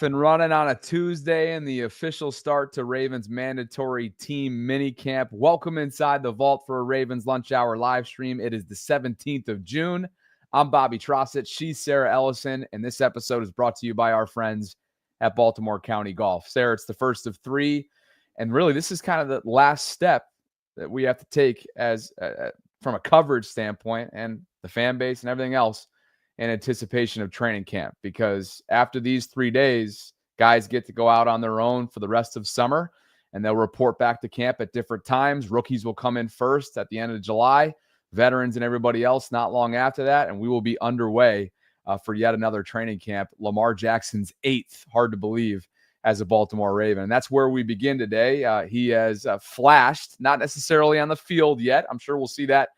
Off and running on a Tuesday and the official start to Ravens mandatory team minicamp. Welcome inside the vault for a Ravens lunch hour live stream. It is the 17th of June. I'm Bobby Trossett. She's Sarah Ellison, and this episode is brought to you by our friends at Baltimore County Golf. Sarah, it's the first of three, and really this is kind of the last step that we have to take as from a coverage standpoint and the fan base and everything else in anticipation of training camp, because after these 3 days, guys get to go out on their own for the rest of summer, and they'll report back to camp at different times. Rookies will come in first at the end of July, veterans and everybody else not long after that, and we will be underway for yet another training camp. Lamar Jackson's 8th, hard to believe, as a Baltimore Raven. And that's where we begin today. He has flashed, not necessarily on the field yet. I'm sure we'll see that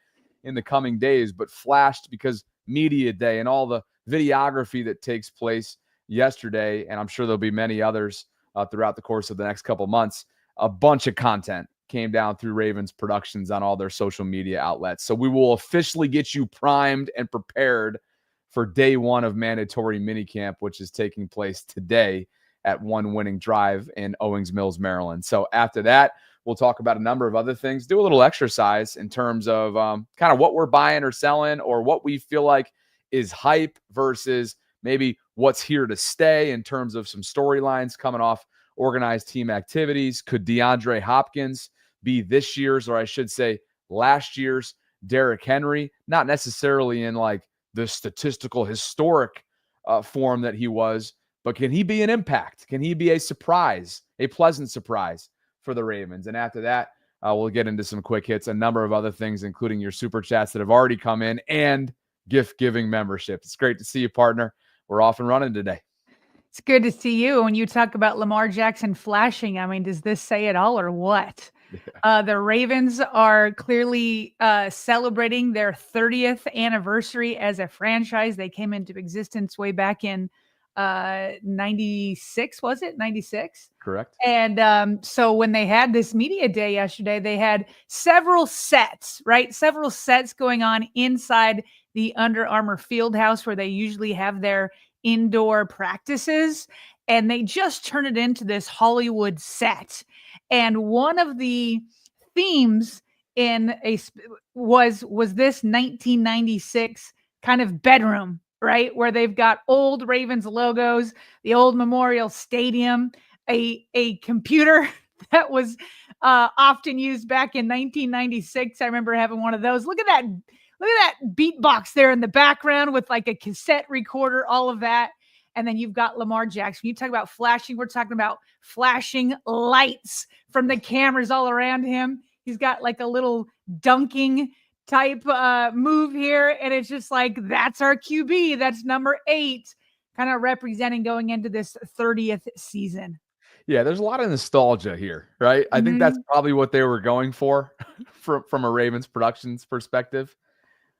in the coming days, but flashed because media day and all the videography that takes place yesterday, and I'm sure there'll be many others throughout the course of the next couple months. A bunch of content came down through Ravens Productions on all their social media outlets. So we will officially get you primed and prepared for day one of mandatory minicamp, which is taking place today at One Winning Drive in Owings Mills, Maryland. So after that, we'll talk about a number of other things, do a little exercise in terms of kind of what we're buying or selling, or what we feel like is hype versus maybe what's here to stay in terms of some storylines coming off organized team activities. Could DeAndre Hopkins be this year's, or I should say last year's, Derrick Henry? Not necessarily in like the statistical historic form that he was, but can he be an impact? Can he be a surprise, a pleasant surprise for the Ravens? And after that, we'll get into some quick hits, a number of other things, including your super chats that have already come in and gift-giving membership. It's great to see you, partner. We're off and running today. It's good to see you. When you talk about Lamar Jackson flashing, I mean, does this say it all or what? Yeah. The Ravens are clearly celebrating their 30th anniversary as a franchise. They came into existence way back in 96, was it? 96? Correct. And so when they had this media day yesterday, they had several sets, right? Several sets going on inside the Under Armour field house where they usually have their indoor practices. And they just turned it into this Hollywood set. And one of the themes in was this 1996 kind of bedroom, right? Where they've got old Ravens logos, the old Memorial Stadium, a computer that was often used back in 1996. I remember having one of those. Look at that beatbox there in the background with like a cassette recorder, all of that. And then you've got Lamar Jackson. When you talk about flashing, we're talking about flashing lights from the cameras all around him. He's got like a little dunking type move here. And it's just like, that's our QB. That's number 8, kind of representing going into this 30th season. Yeah, there's a lot of nostalgia here, right? I think that's probably what they were going for from a Ravens Productions perspective.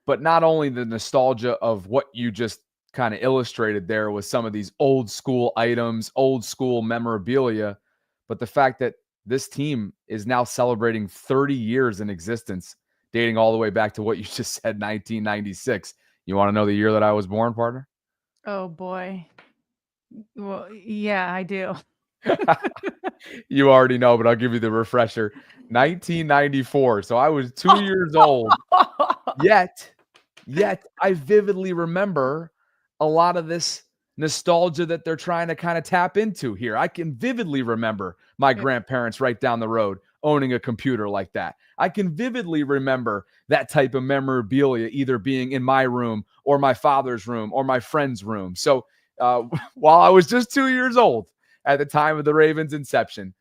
But not only the nostalgia of what you just kind of illustrated there with some of these old school items, old school memorabilia, but the fact that this team is now celebrating 30 years in existence, dating all the way back to what you just said, 1996. You want to know the year that I was born, partner? Oh, boy. Well, yeah, I do. You already know, but I'll give you the refresher. 1994. So I was 2 years old. Yet I vividly remember a lot of this nostalgia that they're trying to kind of tap into here. I can vividly remember my grandparents right down the road owning a computer like that. I can vividly remember that type of memorabilia either being in my room or my father's room or my friend's room. So while I was just 2 years old at the time of the Ravens' inception,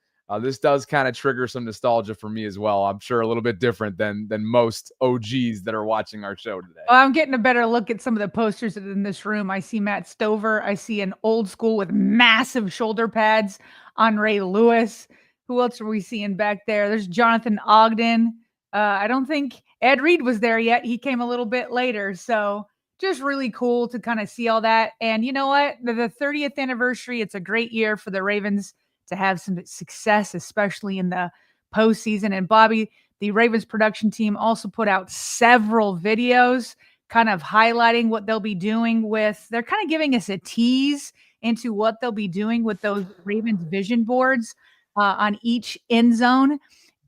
this does kind of trigger some nostalgia for me as well. I'm sure a little bit different than most OGs that are watching our show today. Well, I'm getting a better look at some of the posters in this room. I see Matt Stover. I see an old school with massive shoulder pads on Ray Lewis. Who else are we seeing back there? There's Jonathan Ogden. I don't think Ed Reed was there yet. He came a little bit later. So just really cool to kind of see all that. And you know what? The 30th anniversary, it's a great year for the Ravens to have some success, especially in the postseason. And Bobby, the Ravens production team also put out several videos kind of highlighting what they'll be doing with, they're kind of giving us a tease into what they'll be doing with those Ravens vision boards on each end zone.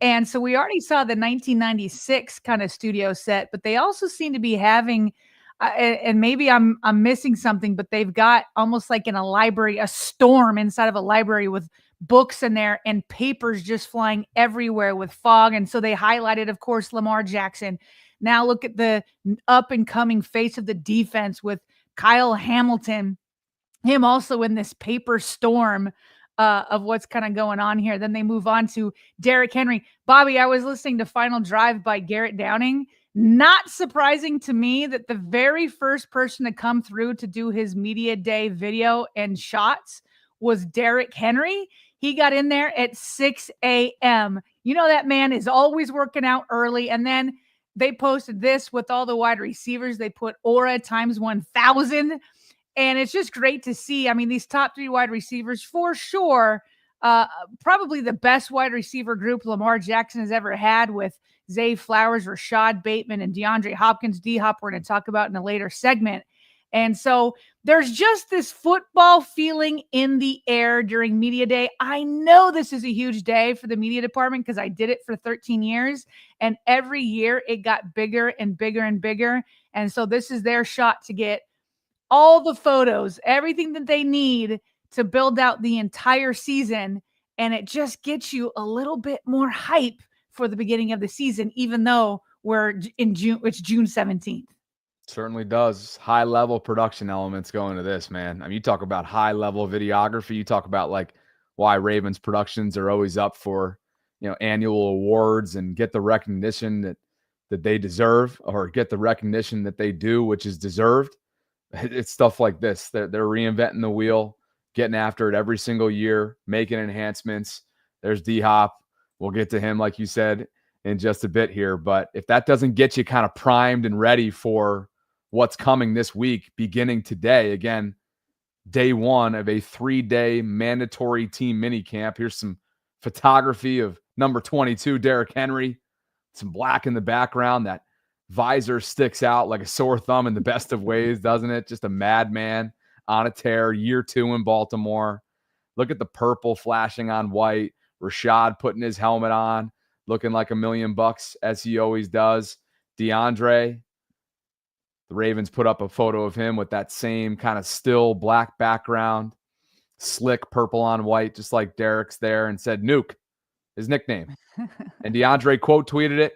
And so we already saw the 1996 kind of studio set, but they also seem to be having, and maybe I'm missing something, but they've got almost like in a library, a storm inside of a library with books in there and papers just flying everywhere with fog. And so they highlighted, of course, Lamar Jackson. Now look at the up and coming face of the defense with Kyle Hamilton, him also in this paper storm of what's kind of going on here. Then they move on to Derrick Henry. Bobby, I was listening to Final Drive by Garrett Downing. Not surprising to me that the very first person to come through to do his media day video and shots was Derrick Henry. He got in there at 6 a.m. You know, that man is always working out early. And then they posted this with all the wide receivers. They put aura times 1,000. And it's just great to see. I mean, these top 3 wide receivers for sure, probably the best wide receiver group Lamar Jackson has ever had, with Zay Flowers, Rashad Bateman, and DeAndre Hopkins. D-Hop we're going to talk about in a later segment. And so there's just this football feeling in the air during media day. I know this is a huge day for the media department because I did it for 13 years. And every year it got bigger and bigger and bigger. And so this is their shot to get all the photos, everything that they need to build out the entire season. And it just gets you a little bit more hype for the beginning of the season, even though we're in June, it's June 17th. Certainly does. High level production elements go into this, man. I mean, you talk about high level videography. You talk about like why Ravens productions are always up for, annual awards and get the recognition that they deserve, or get the recognition that they do, which is deserved. It's stuff like this. They're reinventing the wheel, getting after it every single year, making enhancements. There's D-Hop. We'll get to him, like you said, in just a bit here. But if that doesn't get you kind of primed and ready for what's coming this week, beginning today, again, day 1 of a 3-day mandatory team minicamp. Here's some photography of number 22, Derrick Henry. Some black in the background. That visor sticks out like a sore thumb in the best of ways, doesn't it? Just a madman on a tear, year 2 in Baltimore. Look at the purple flashing on white. Rashad putting his helmet on, looking like $1 million as he always does. DeAndre, the Ravens put up a photo of him with that same kind of still black background, slick purple on white, just like Derrick's there, and said Nuke, his nickname. And DeAndre quote tweeted it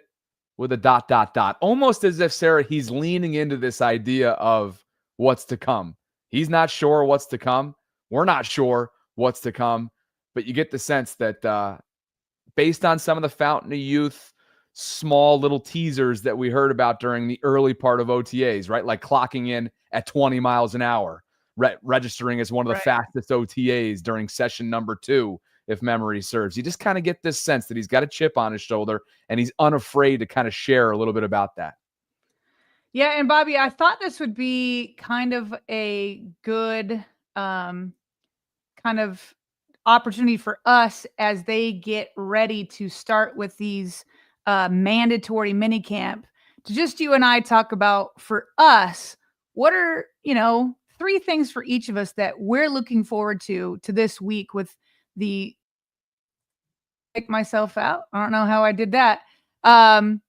with a ... almost as if, Sarah, he's leaning into this idea of what's to come. He's not sure what's to come. We're not sure what's to come, but you get the sense that based on some of the Fountain of Youth, small little teasers that we heard about during the early part of OTAs, right? Like clocking in at 20 miles an hour, registering as one of the fastest OTAs during session number 2, if memory serves. You just kind of get this sense that he's got a chip on his shoulder and he's unafraid to kind of share a little bit about that. Yeah, and Bobby, I thought this would be kind of a good kind of opportunity for us as they get ready to start with these mandatory minicamp, to just you and I talk about, for us, what are, 3 things for each of us that we're looking forward to this week with the pick myself out. I don't know how I did that. Kind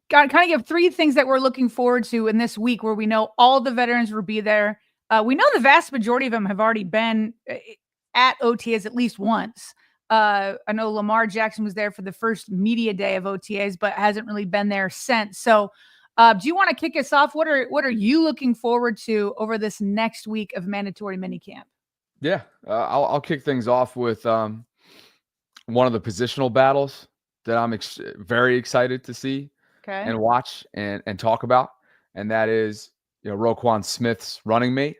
of give 3 things that we're looking forward to in this week where we know all the veterans will be there. We know the vast majority of them have already been at OTAs at least once. I know Lamar Jackson was there for the first media day of OTAs, but hasn't really been there since. So do you want to kick us off? What are you looking forward to over this next week of mandatory minicamp? Yeah, I'll kick things off with one of the positional battles that I'm very excited to see and watch and talk about. And that is, Roquan Smith's running mate,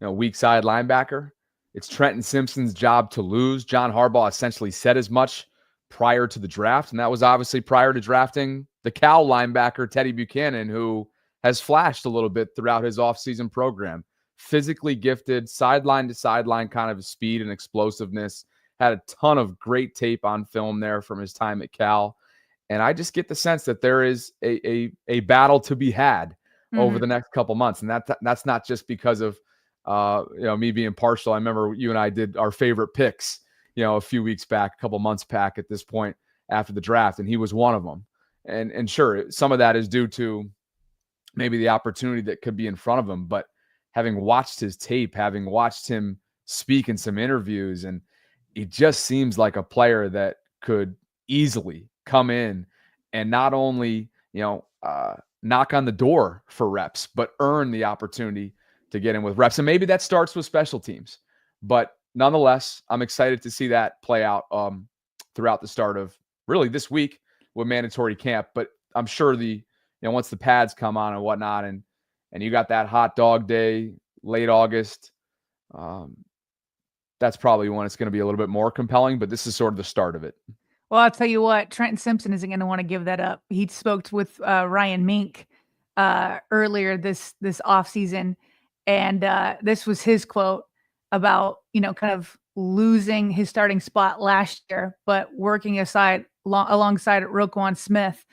weak side linebacker. It's Trenton Simpson's job to lose. John Harbaugh essentially said as much prior to the draft, and that was obviously prior to drafting the Cal linebacker, Teddy Buchanan, who has flashed a little bit throughout his offseason program. Physically gifted, sideline to sideline kind of speed and explosiveness. Had a ton of great tape on film there from his time at Cal. And I just get the sense that there is a battle to be had over the next couple months. And that's not just because of, me being partial. I remember you and I did our favorite picks, a few weeks back, a couple months back at this point after the draft, and he was one of them. And sure, some of that is due to maybe the opportunity that could be in front of him, but having watched his tape, having watched him speak in some interviews, and he just seems like a player that could easily come in and not only, knock on the door for reps, but earn the opportunity to get in with reps. And maybe that starts with special teams, but nonetheless, I'm excited to see that play out throughout the start of really this week with mandatory camp. But I'm sure once the pads come on and whatnot, and you got that hot dog day, late August, that's probably when it's going to be a little bit more compelling, but this is sort of the start of it. Well, I'll tell you what, Trenton Simpson isn't going to want to give that up. He spoke with Ryan Mink earlier this offseason, and this was his quote about, kind of losing his starting spot last year, but working alongside Roquan Smith.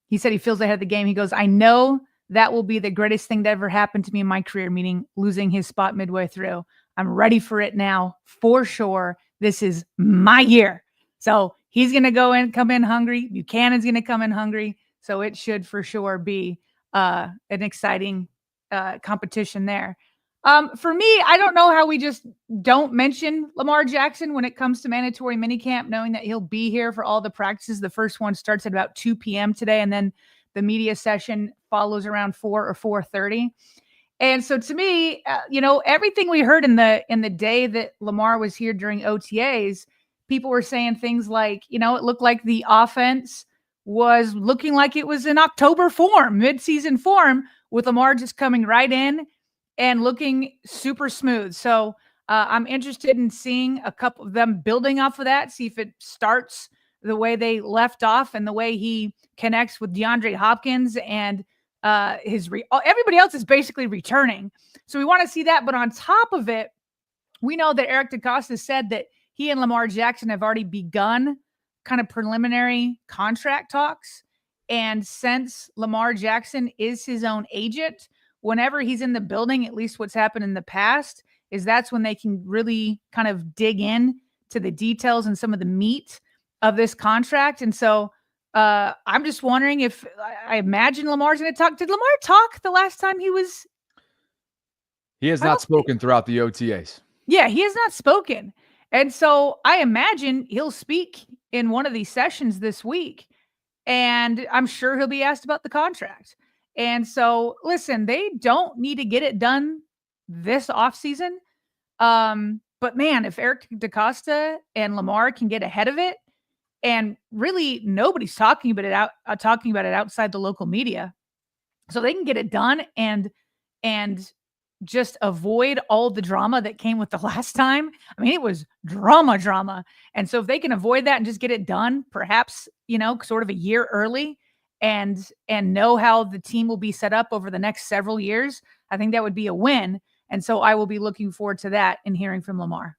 He said he feels ahead of the game. He goes, I know that will be the greatest thing that ever happened to me in my career, meaning losing his spot midway through. I'm ready for it now, for sure. This is my year. So he's going to come in hungry. Buchanan's going to come in hungry. So it should for sure be an exciting competition there. For me, I don't know how we just don't mention Lamar Jackson when it comes to mandatory minicamp, knowing that he'll be here for all the practices. The first one starts at about 2 p.m. today, and then the media session follows around 4 or 4:30. And so to me, everything we heard in the day that Lamar was here during OTAs, people were saying things like, it looked like the offense was looking like it was in October form, midseason form, with Lamar just coming right in and looking super smooth. So I'm interested in seeing a couple of them building off of that, see if it starts the way they left off and the way he connects with DeAndre Hopkins and everybody else is basically returning. So we want to see that. But on top of it, we know that Eric DeCosta said that he and Lamar Jackson have already begun kind of preliminary contract talks. And since Lamar Jackson is his own agent, whenever he's in the building, at least what's happened in the past, is that's when they can really kind of dig in to the details and some of the meat of this contract. And so I'm just wondering if I imagine Lamar's going to talk. Did Lamar talk the last time he was? He has not spoken throughout the OTAs. Yeah, he has not spoken. And so I imagine he'll speak in one of these sessions this week. And I'm sure he'll be asked about the contract. And so, listen, they don't need to get it done this offseason. But man, if Eric DeCosta and Lamar can get ahead of it, and really nobody's talking about it outside the local media, so they can get it done and just avoid all the drama that came with the last time. I mean, it was drama. And so if they can avoid that and just get it done, perhaps, sort of a year early and know how the team will be set up over the next several years, I think that would be a win. And so I will be looking forward to that and hearing from Lamar.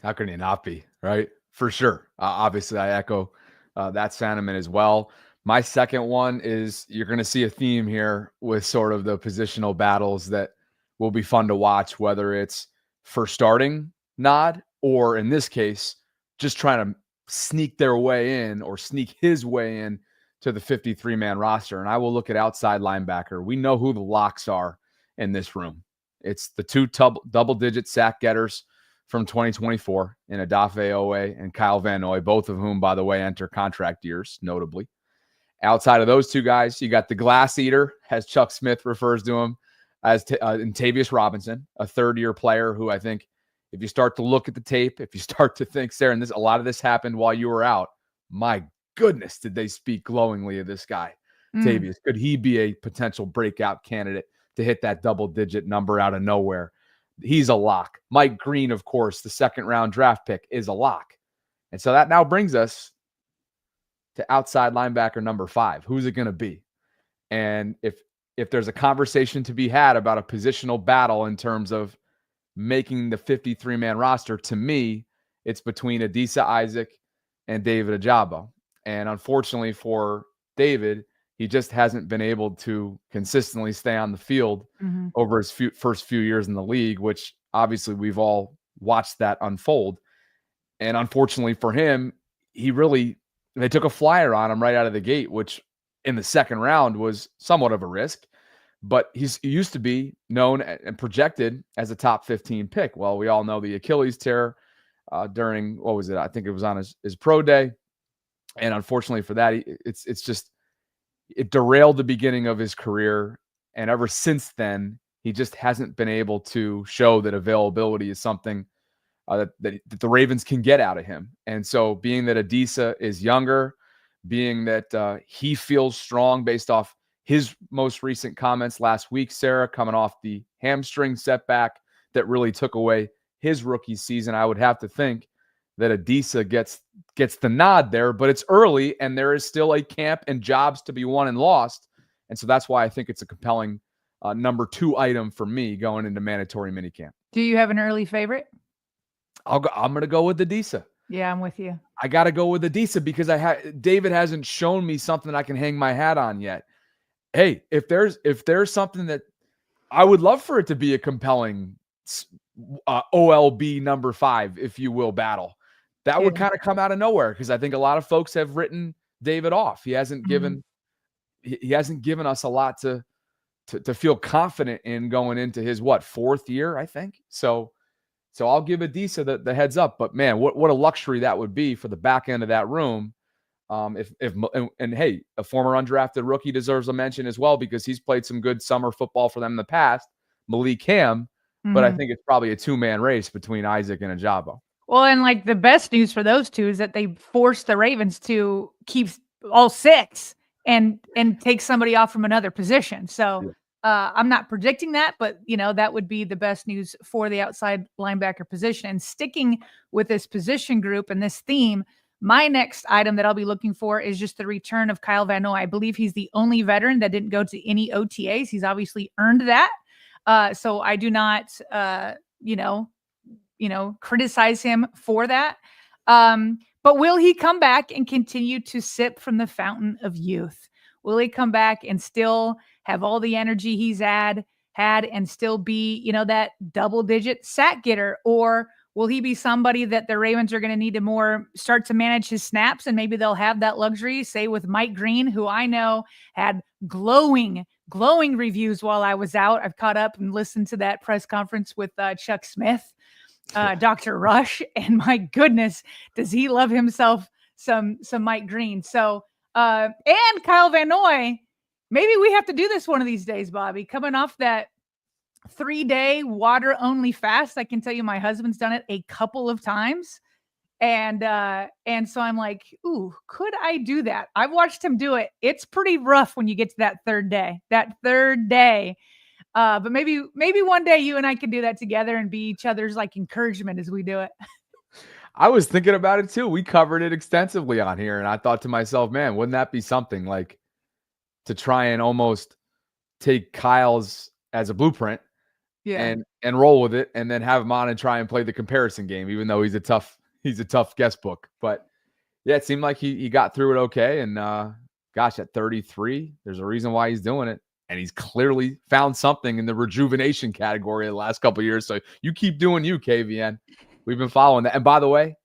How can you not be, right? For sure. Obviously, I echo that sentiment as well. My second one is you're going to see a theme here with sort of the positional battles that will be fun to watch, whether it's for starting nod or in this case, just trying to sneak their way in or sneak his way in to the 53-man roster. And I will look at outside linebacker. We know who the locks are in this room. It's the two double-digit sack getters from 2024 in Odafe Owe and Kyle Van Noy, both of whom, by the way, enter contract years, notably. Outside of those two guys, you got the glass eater, as Chuck Smith refers to him, as Tavius Robinson, a third-year player who I think if you start to look at the tape, if you start to think, Sarah, and a lot of this happened while you were out, my goodness, did they speak glowingly of this guy, Tavius. Could he be a potential breakout candidate to hit that double-digit number out of nowhere? He's a lock. Mike Green, of course, the second-round draft pick, is a lock. And so that now brings us to outside linebacker number 5. Who's it going to be? And if there's a conversation to be had about a positional battle in terms of making the 53-man roster, to me, it's between Adisa Isaac and David Ajabo. And unfortunately for David, He just hasn't been able to consistently stay on the field over his first few years in the league, which obviously we've all watched that unfold. And unfortunately for him, they took a flyer on him right out of the gate, which in the second round was somewhat of a risk. But he used to be known and projected as a top 15 pick. Well, we all know the Achilles tear during, what was it? I think it was on his pro day. And unfortunately for that, it derailed the beginning of his career. And ever since then, he just hasn't been able to show that availability is something that the Ravens can get out of him. And so being that Adisa is younger, being that he feels strong based off his most recent comments last week, Sarah, coming off the hamstring setback that really took away his rookie season, I would have to think that Adisa gets the nod there, but it's early and there is still a camp and jobs to be won and lost. And so that's why I think it's a compelling number 2 item for me going into mandatory minicamp. Do you have an early favorite? I'm going to go with Adisa. Yeah, I'm with you. I got to go with Adisa because David hasn't shown me something I can hang my hat on yet. Hey, if there's something that I would love for it to be a compelling OLB number 5, if you will, battle, that would kind of come out of nowhere because I think a lot of folks have written David off. He hasn't given us a lot to feel confident in going into his 4th year, I think. So I'll give Adisa the heads up. But man, what a luxury that would be for the back end of that room. Hey, a former undrafted rookie deserves a mention as well because he's played some good summer football for them in the past, Minicamp. But I think it's probably a 2-man race between Isaac and Ajabo. Well, and like the best news for those two is that they forced the Ravens to keep all 6 and take somebody off from another position. So I'm not predicting that, but that would be the best news for the outside linebacker position. And sticking with this position group and this theme, my next item that I'll be looking for is just the return of Kyle Van Noy. I believe he's the only veteran that didn't go to any OTAs. He's obviously earned that. So I do not, criticize him for that. But will he come back and continue to sip from the fountain of youth? Will he come back and still have all the energy he's had and still be, that double-digit sack getter? Or will he be somebody that the Ravens are going to need to more start to manage his snaps, and maybe they'll have that luxury, say with Mike Green, who I know had glowing reviews while I was out. I've caught up and listened to that press conference with Chuck Smith, Dr. Rush, and my goodness, does he love himself some Mike Green. So, and Kyle Van Noy, maybe we have to do this one of these days, Bobby, coming off that 3-day water only fast. I can tell you my husband's done it a couple of times. And so I'm like, ooh, could I do that? I've watched him do it. It's pretty rough when you get to that third day. But maybe one day you and I can do that together and be each other's like encouragement as we do it. I was thinking about it too. We covered it extensively on here. And I thought to myself, man, wouldn't that be something like to try and almost take Kyle's as a blueprint and roll with it and then have him on and try and play the comparison game, even though he's a tough guest book. But yeah, it seemed like he got through it okay. And gosh, at 33, there's a reason why he's doing it. And he's clearly found something in the rejuvenation category the last couple of years. So you keep doing you, KVN. We've been following that. And by the way,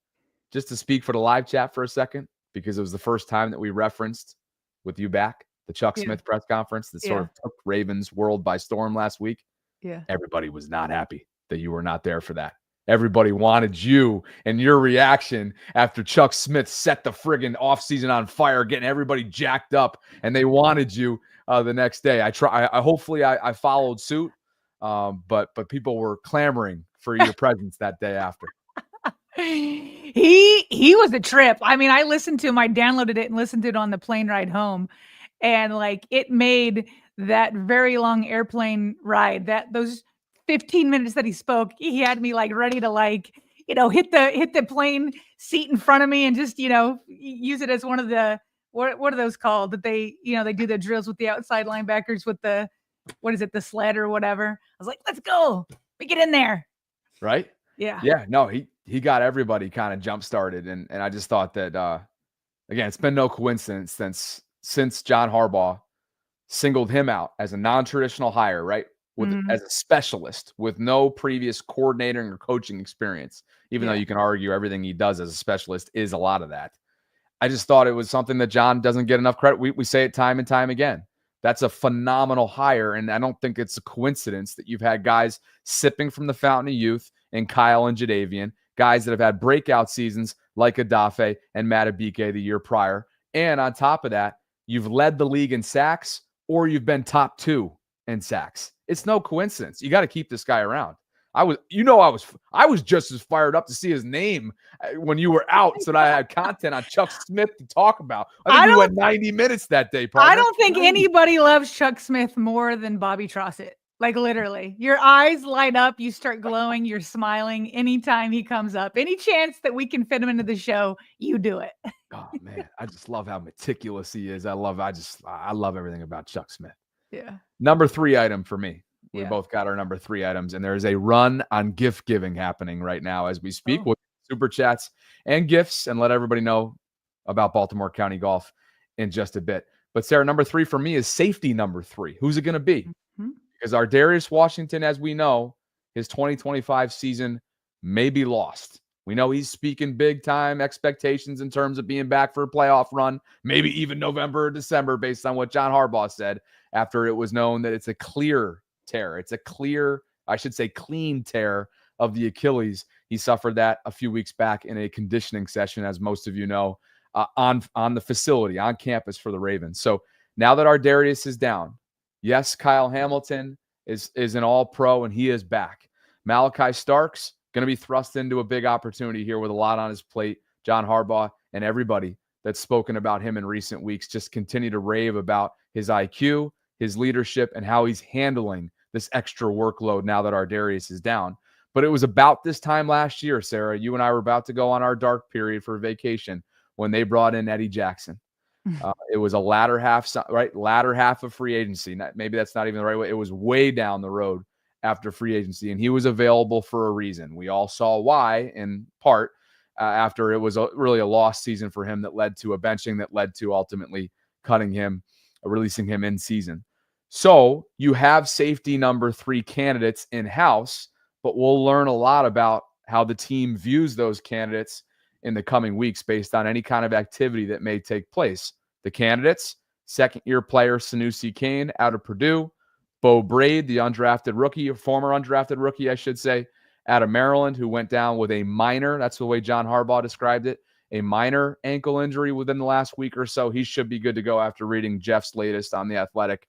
just to speak for the live chat for a second, because it was the first time that we referenced with you back, the Chuck Smith press conference that sort of took Ravens world by storm last week. Yeah. Everybody was not happy that you were not there for that. Everybody wanted you and your reaction after Chuck Smith set the friggin' offseason on fire, getting everybody jacked up, and they wanted you the next day. Hopefully I followed suit, but people were clamoring for your presence that day after. He was a trip. I mean, I downloaded it and listened to it on the plane ride home, and like it made that very long airplane ride, those 15 minutes that he spoke, he had me like ready to hit the plane seat in front of me and just, use it as one of the, what are those called that they do the drills with the outside linebackers with the, the sled or whatever. I was like, let's go. We get in there. Right. Yeah. Yeah. No, he got everybody kind of jump started. And I just thought that, again, it's been no coincidence since John Harbaugh singled him out as a non-traditional hire, right? As a specialist with no previous coordinating or coaching experience, even though you can argue everything he does as a specialist is a lot of that. I just thought it was something that John doesn't get enough credit. We say it time and time again. That's a phenomenal hire, and I don't think it's a coincidence that you've had guys sipping from the fountain of youth and Kyle and Jadeveon, guys that have had breakout seasons like Adafe and Matabike the year prior. And on top of that, you've led the league in sacks or you've been top 2 in sacks. It's no coincidence. You got to keep this guy around. I was just as fired up to see his name when you were out so that I had content on Chuck Smith to talk about. I think we went 90 minutes that day, partner. I don't think anybody loves Chuck Smith more than Bobby Trossett. Like literally, your eyes light up, you start glowing, you're smiling anytime he comes up. Any chance that we can fit him into the show, you do it. Oh man, I just love how meticulous he is. I love everything about Chuck Smith. Yeah. Number 3 item for me. We both got our number 3 items, and there's a run on gift giving happening right now as we speak with super chats and gifts, and let everybody know about Baltimore County Golf in just a bit. But Sarah, number 3 for me is safety number 3. Who's it going to be? Because our Darius Washington, as we know, his 2025 season may be lost. We know he's speaking big time expectations in terms of being back for a playoff run, maybe even November or December, based on what John Harbaugh said after it was known that it's a clear tear. It's a clean tear of the Achilles. He suffered that a few weeks back in a conditioning session, as most of you know, on the facility, on campus for the Ravens. So now that our Darius is down, yes, Kyle Hamilton is an all-pro, and he is back. Malachi Starks going to be thrust into a big opportunity here with a lot on his plate. John Harbaugh and everybody that's spoken about him in recent weeks just continue to rave about his IQ, his leadership, and how he's handling this extra workload now that our Darius is down. But it was about this time last year, Sarah, you and I were about to go on our dark period for vacation when they brought in Eddie Jackson. It was a latter half of free agency. Maybe that's not even the right way. It was way down the road after free agency, and he was available for a reason. We all saw why, in part, after it was really a lost season for him that led to a benching that led to ultimately cutting him, releasing him in season. So you have safety number 3 candidates in-house, but we'll learn a lot about how the team views those candidates in the coming weeks based on any kind of activity that may take place. The candidates, second-year player Sanusi Kane out of Purdue, Bo Braid, the undrafted rookie, or former undrafted rookie, I should say, out of Maryland, who went down with a minor, that's the way John Harbaugh described it, a minor ankle injury within the last week or so. He should be good to go after reading Jeff's latest on The Athletic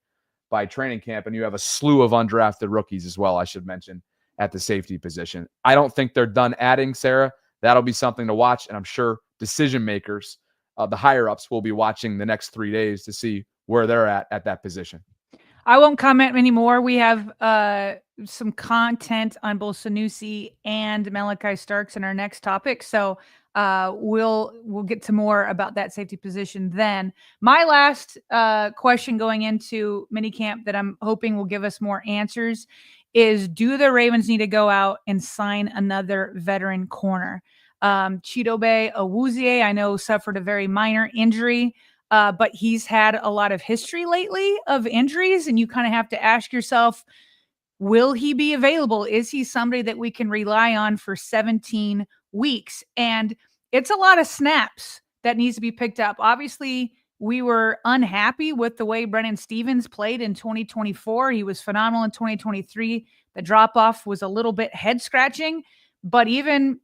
by training camp. And you have a slew of undrafted rookies as well, I should mention, at the safety position. I don't think they're done adding, Sarah. That'll be something to watch, and I'm sure decision makers, the higher-ups, will be watching the next 3 days to see where they're at that position. I won't comment anymore. We have some content on both Sanusi and Malachi Starks in our next topic, so we'll get to more about that safety position then. My last question going into minicamp that I'm hoping will give us more answers is, do the Ravens need to go out and sign another veteran corner? Chidobe Awuzie, I know, suffered a very minor injury, but he's had a lot of history lately of injuries, and you kind of have to ask yourself, will he be available? Is he somebody that we can rely on for 17 weeks? And it's a lot of snaps that needs to be picked up. Obviously, we were unhappy with the way Brennan Stevens played in 2024. He was phenomenal in 2023. The drop-off was a little bit head-scratching, but even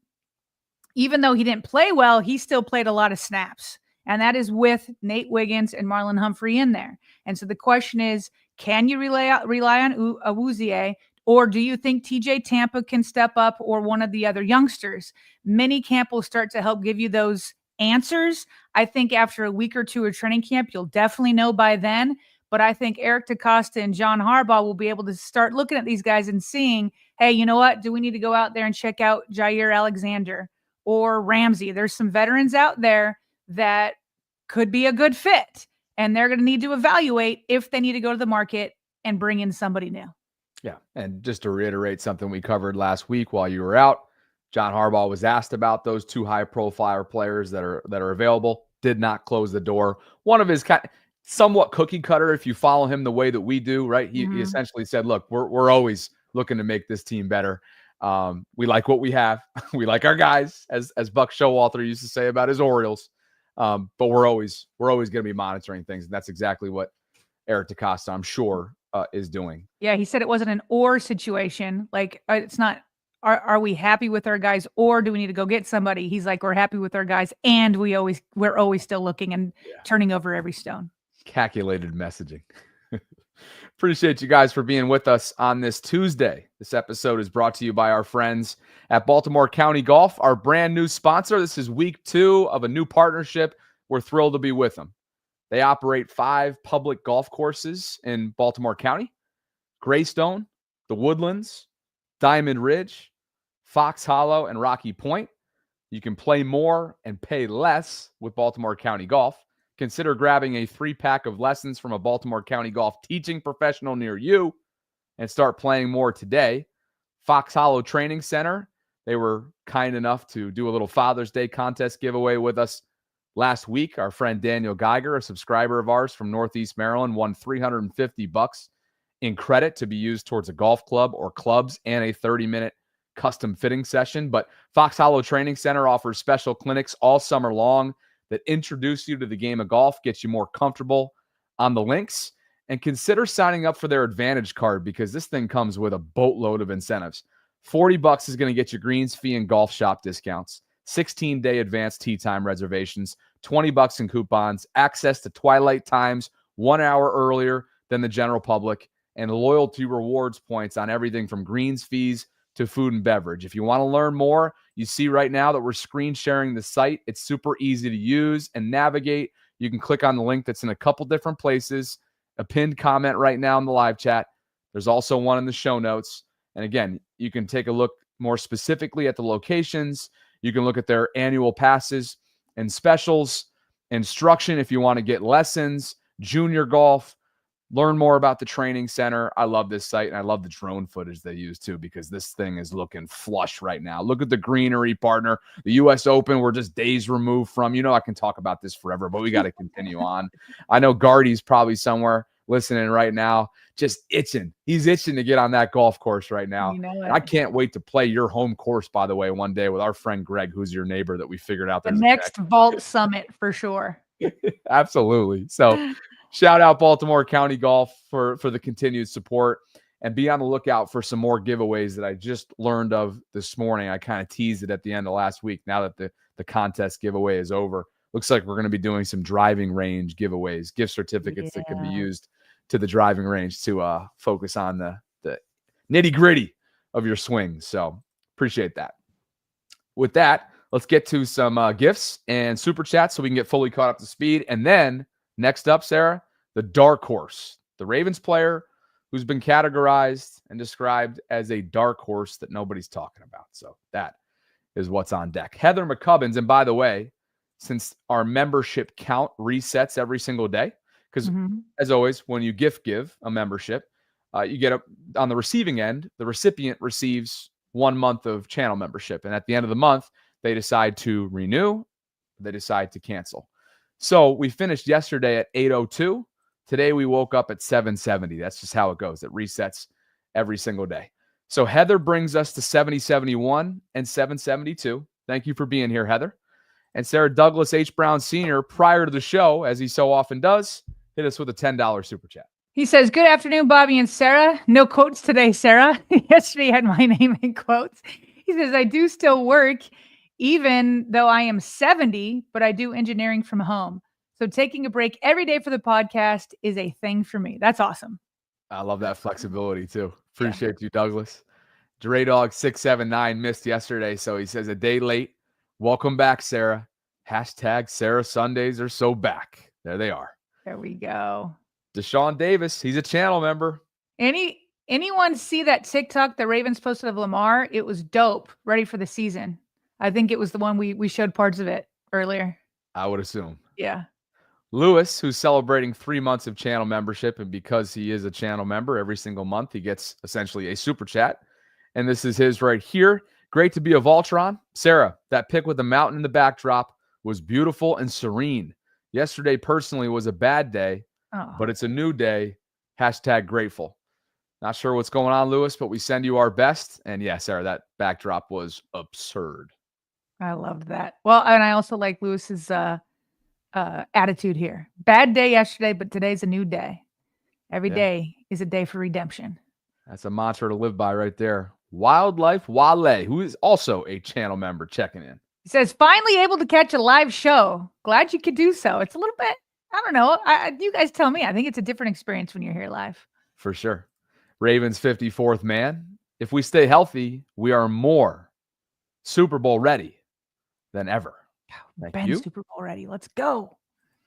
though he didn't play well, he still played a lot of snaps. And that is with Nate Wiggins and Marlon Humphrey in there. And so the question is, can you rely on Awuzie, or do you think TJ Tampa can step up, or one of the other youngsters? Minicamp will start to help give you those answers. I think after a week or two of training camp, you'll definitely know by then. But I think Eric DeCosta and John Harbaugh will be able to start looking at these guys and seeing, hey, you know what? Do we need to go out there and check out Jair Alexander or Ramsey? There's some veterans out there that could be a good fit, and they're going to need to evaluate if they need to go to the market and bring in somebody new. Yeah, and just to reiterate something we covered last week while you were out, John Harbaugh was asked about those 2 high-profile players that are available, did not close the door. One of his somewhat cookie cutter if you follow him the way that we do, right? He essentially said, look, we're always looking to make this team better. We like what we have. We like our guys, as Buck Showalter used to say about his Orioles. But we're always going to be monitoring things. And that's exactly what Eric DaCosta, I'm sure, is doing. Yeah, he said it wasn't an or situation. Like, it's not, are we happy with our guys, or do we need to go get somebody? He's like, we're happy with our guys, and we're always still looking and turning over every stone. Calculated messaging. Appreciate you guys for being with us on this Tuesday. This episode is brought to you by our friends at Baltimore County Golf, our brand new sponsor. This is week 2 of a new partnership. We're thrilled to be with them. They operate 5 public golf courses in Baltimore County: Greystone, The Woodlands, Diamond Ridge, Fox Hollow, and Rocky Point. You can play more and pay less with Baltimore County Golf. Consider grabbing a 3-pack of lessons from a Baltimore County Golf teaching professional near you and start playing more today. Fox Hollow Training Center, they were kind enough to do a little Father's Day contest giveaway with us last week. Our friend Daniel Geiger, a subscriber of ours from Northeast Maryland, won $350 in credit to be used towards a golf club or clubs and a 30-minute custom fitting session. But Fox Hollow Training Center offers special clinics all summer long that introduce you to the game of golf, get you more comfortable on the links, and consider signing up for their Advantage card, because this thing comes with a boatload of incentives. $40 is going to get you greens, fee, and golf shop discounts, 16-day advanced tee time reservations, $20 in coupons, access to twilight times 1 hour earlier than the general public, and loyalty rewards points on everything from greens fees to food and beverage. If you want to learn more, you see right now that we're screen sharing the site. It's super easy to use and navigate. You can click on the link that's in a couple different places, a pinned comment right now in the live chat. There's also one in the show notes. And again, you can take a look more specifically at the locations. You can look at their annual passes and specials, instruction if you want to get lessons, junior golf. Learn more about the training center. I love this site, and I love the drone footage they use too, because this thing is looking flush right now. Look at the greenery, partner. The U.S. Open, we're just days removed from. I can talk about this forever, but we got to continue on. I know Gardy's probably somewhere listening right now, just itching. He's itching to get on that golf course right now. I can't wait to play your home course, by the way, one day with our friend Greg, who's your neighbor that we figured out. The next Vault Summit for sure. Absolutely. So shout out Baltimore County Golf for the continued support, and be on the lookout for some more giveaways that I just learned of this morning. I kind of teased it at the end of last week. Now that the contest giveaway is over, looks like we're going to be doing some driving range giveaways, gift certificates that can be used to the driving range to focus on the nitty gritty of your swing. So appreciate that. With that, let's get to some gifts and super chats so we can get fully caught up to speed. And then next up, Sarah, the dark horse, the Ravens player who's been categorized and described as a dark horse that nobody's talking about. So that is what's on deck. Heather McCubbins. And by the way, since our membership count resets every single day, because as always, when you give a membership, you get on the receiving end, the recipient receives 1 month of channel membership. And at the end of the month, they decide to renew, they decide to cancel. So we finished yesterday at 8:02. Today we woke up at 7:70. That's just how it goes. It resets every single day. So Heather brings us to 7071 and 772. Thank you for being here, Heather. And Sarah Douglas H. Brown Sr., prior to the show, as he so often does, hit us with a $10 super chat. He says, good afternoon, Bobby and Sarah. No quotes today, Sarah. Yesterday had my name in quotes. He says, I do still work, even though I am 70, but I do engineering from home. So taking a break every day for the podcast is a thing for me. That's awesome. I love that flexibility too. Appreciate you, Douglas. Dre Dog 679 missed yesterday, so he says a day late. Welcome back, Sarah. Hashtag Sarah Sundays are so back. There they are. There we go. Deshaun Davis, he's a channel member. Anyone see that TikTok the Ravens posted of Lamar? It was dope. Ready for the season. I think it was the one we showed parts of it earlier. I would assume. Yeah. Lewis, who's celebrating 3 months of channel membership, and because he is a channel member every single month, he gets essentially a super chat. And this is his right here. Great to be a Voltron. Sarah, that pick with the mountain in the backdrop was beautiful and serene. Yesterday, personally, was a bad day, but it's a new day. #grateful. Not sure what's going on, Lewis, but we send you our best. And yeah, Sarah, that backdrop was absurd. I love that. Well, and I also like Lewis's attitude here. Bad day yesterday, but today's a new day. Every day is a day for redemption. That's a mantra to live by right there. Wildlife Wale, who is also a channel member, checking in. He says, finally able to catch a live show. Glad you could do so. It's a little bit, I don't know. You guys tell me. I think it's a different experience when you're here live. For sure. Ravens 54th man. If we stay healthy, we are more Super Bowl ready than ever. Thank you. Super Bowl ready. Let's go.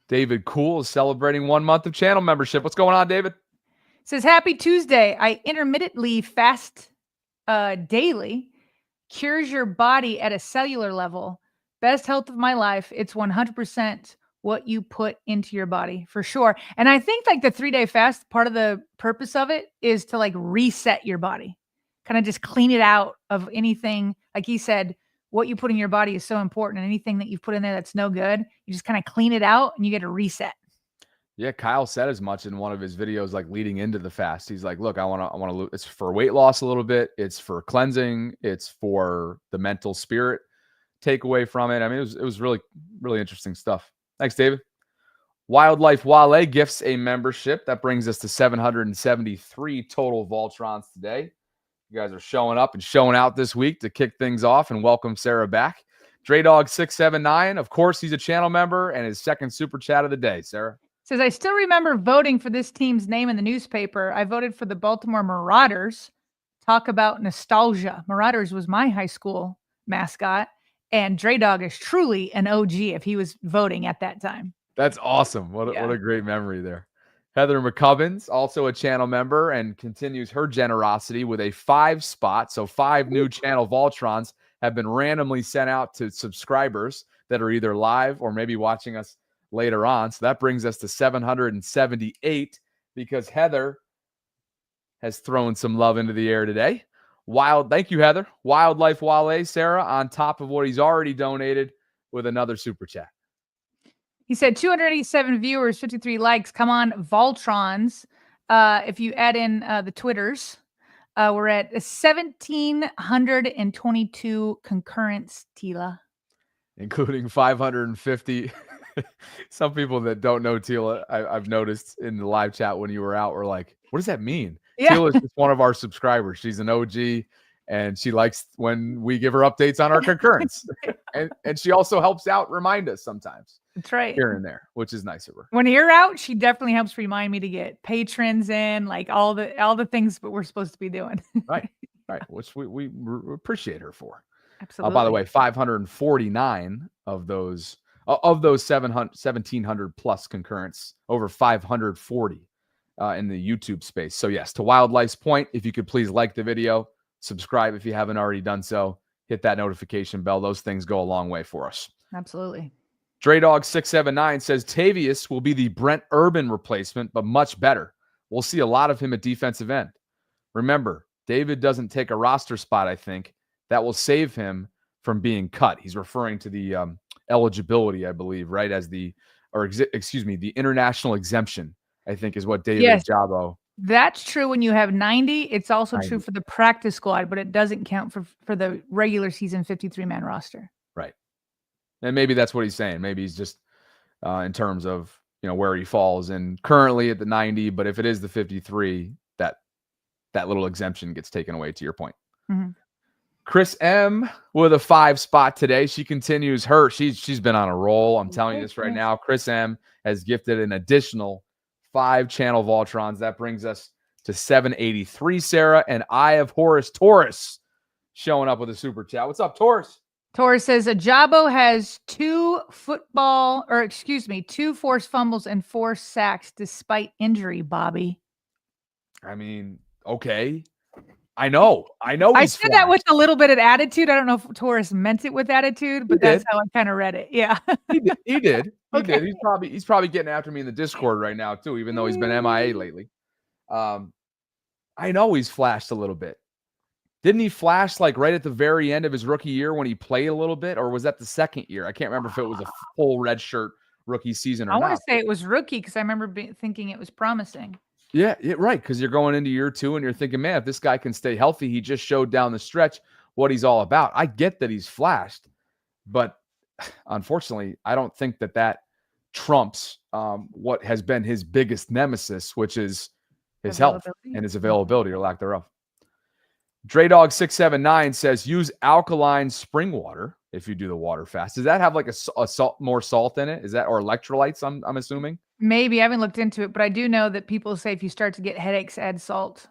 David Cool is celebrating 1 month of channel membership. What's going on, David? Says, happy Tuesday. I intermittently fast daily. Cures your body at a cellular level. Best health of my life. It's 100% what you put into your body, for sure. And I think like the 3-day fast, part of the purpose of it is to like reset your body, kind of just clean it out of anything. Like he said, what you put in your body is so important. And anything that you've put in there that's no good, you just kind of clean it out and you get a reset. Yeah, Kyle said as much in one of his videos, like leading into the fast. He's like, look, I want to lose. It's for weight loss a little bit. It's for cleansing. It's for the mental spirit takeaway from it. I mean, it was really, really interesting stuff. Thanks, David. Wildlife Wale gifts a membership. That brings us to 773 total Voltrons today. You guys are showing up and showing out this week to kick things off and welcome Sarah back. Draydog679, of course, he's a channel member and his second super chat of the day. Sarah says, I still remember voting for this team's name in the newspaper. I voted for the Baltimore Marauders. Talk about nostalgia. Marauders was my high school mascot, and Draydog is truly an OG if he was voting at that time. That's awesome. What a great memory there. Heather McCubbins, also a channel member, and continues her generosity with a 5 spot. So 5 new channel Voltrons have been randomly sent out to subscribers that are either live or maybe watching us later on. So that brings us to 778 because Heather has thrown some love into the air today. Thank you, Heather. Wildlife Wale, Sarah, on top of what he's already donated with another super chat. He said 287 viewers, 53 likes. Come on, Voltrons. If you add in the Twitters, we're at 1,722 concurrents, Tila. Including 550. Some people that don't know Tila, I've noticed in the live chat when you were out, were like, what does that mean? Yeah. Tila is just one of our subscribers. She's an OG, and she likes when we give her updates on our concurrents. and she also helps out, remind us sometimes. That's right. Here and there, which is nice of her. When you're out, she definitely helps remind me to get patrons in, like all the things that we're supposed to be doing. Right. Which we appreciate her for. Absolutely. By the way, 549 of those 1,700 plus concurrents, over 540 in the YouTube space. So yes, to Wildlife's point, if you could please like the video, subscribe if you haven't already done so, hit that notification bell. Those things go a long way for us. Absolutely. Draydog679 says Tavius will be the Brent Urban replacement, but much better. We'll see a lot of him at defensive end. Remember, David doesn't take a roster spot, I think. That will save him from being cut. He's referring to the eligibility, I believe, right? As the international exemption, I think is what David Jabo. That's true when you have 90. It's also true for the practice squad, but it doesn't count for the regular season 53-man roster. Right. And maybe that's what he's saying. Maybe he's just in terms of, where he falls and currently at the 90, but if it is the 53, that little exemption gets taken away, to your point. Mm-hmm. Chris M with a 5 spot today. She continues she's been on a roll. I'm telling you this right now. Chris M has gifted an additional 5 channel Voltrons. That brings us to 783, Sarah. And Eye of Horus Taurus showing up with a super chat. What's up, Taurus? Taurus says Ajabo has 2 forced fumbles and 4 sacks despite injury, Bobby. I mean, okay. I know. I said that with a little bit of attitude. I don't know if Taurus meant it with attitude, but that's how I kind of read it. Yeah. He did. He's probably getting after me in the Discord right now too, even though he's been MIA lately. I know he's flashed a little bit. Didn't he flash like right at the very end of his rookie year when he played a little bit, or was that the second year? I can't remember if it was a full red shirt rookie season or I want not. to say it was rookie because I remember thinking it was promising. Yeah, right. Because you're going into year 2 and you're thinking, man, if this guy can stay healthy, he just showed down the stretch what he's all about. I get that he's flashed, but unfortunately, I don't think that trumps what has been his biggest nemesis, which is his health and his availability or lack thereof. DreDog679 says use alkaline spring water if you do the water fast. Does that have like a salt, more salt in it? Is that, or electrolytes? I'm assuming. Maybe I haven't looked into it, but I do know that people say if you start to get headaches, add salt.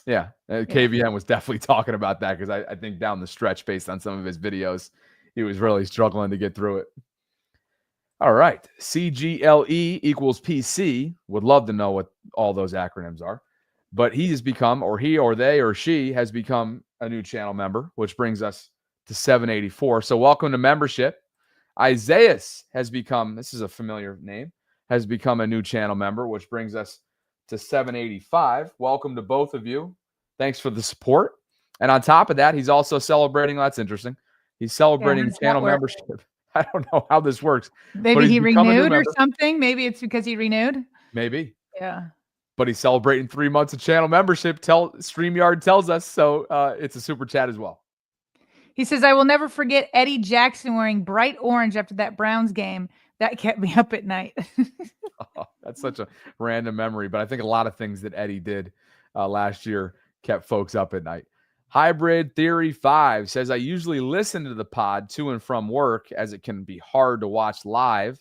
Yeah, KVM was definitely talking about that because I think down the stretch, based on some of his videos, he was really struggling to get through it. All right, CGLE equals PC. Would love to know what all those acronyms are. But he has become, or he or they or she has become a new channel member, which brings us to 784. So welcome to membership. Isaiah has become, this is a familiar name, has become a new channel member, which brings us to 785. Welcome to both of you. Thanks for the support. And on top of that, he's also celebrating, that's interesting. He's celebrating channel membership. I don't know how this works. Maybe he renewed or something. Maybe it's because he renewed. Maybe. Yeah. But he's celebrating 3 months of channel membership. StreamYard tells us. So it's a super chat as well. He says, I will never forget Eddie Jackson wearing bright orange after that Browns game. That kept me up at night. Oh, that's such a random memory. But I think a lot of things that Eddie did last year kept folks up at night. Hybrid Theory 5 says, I usually listen to the pod to and from work as it can be hard to watch live,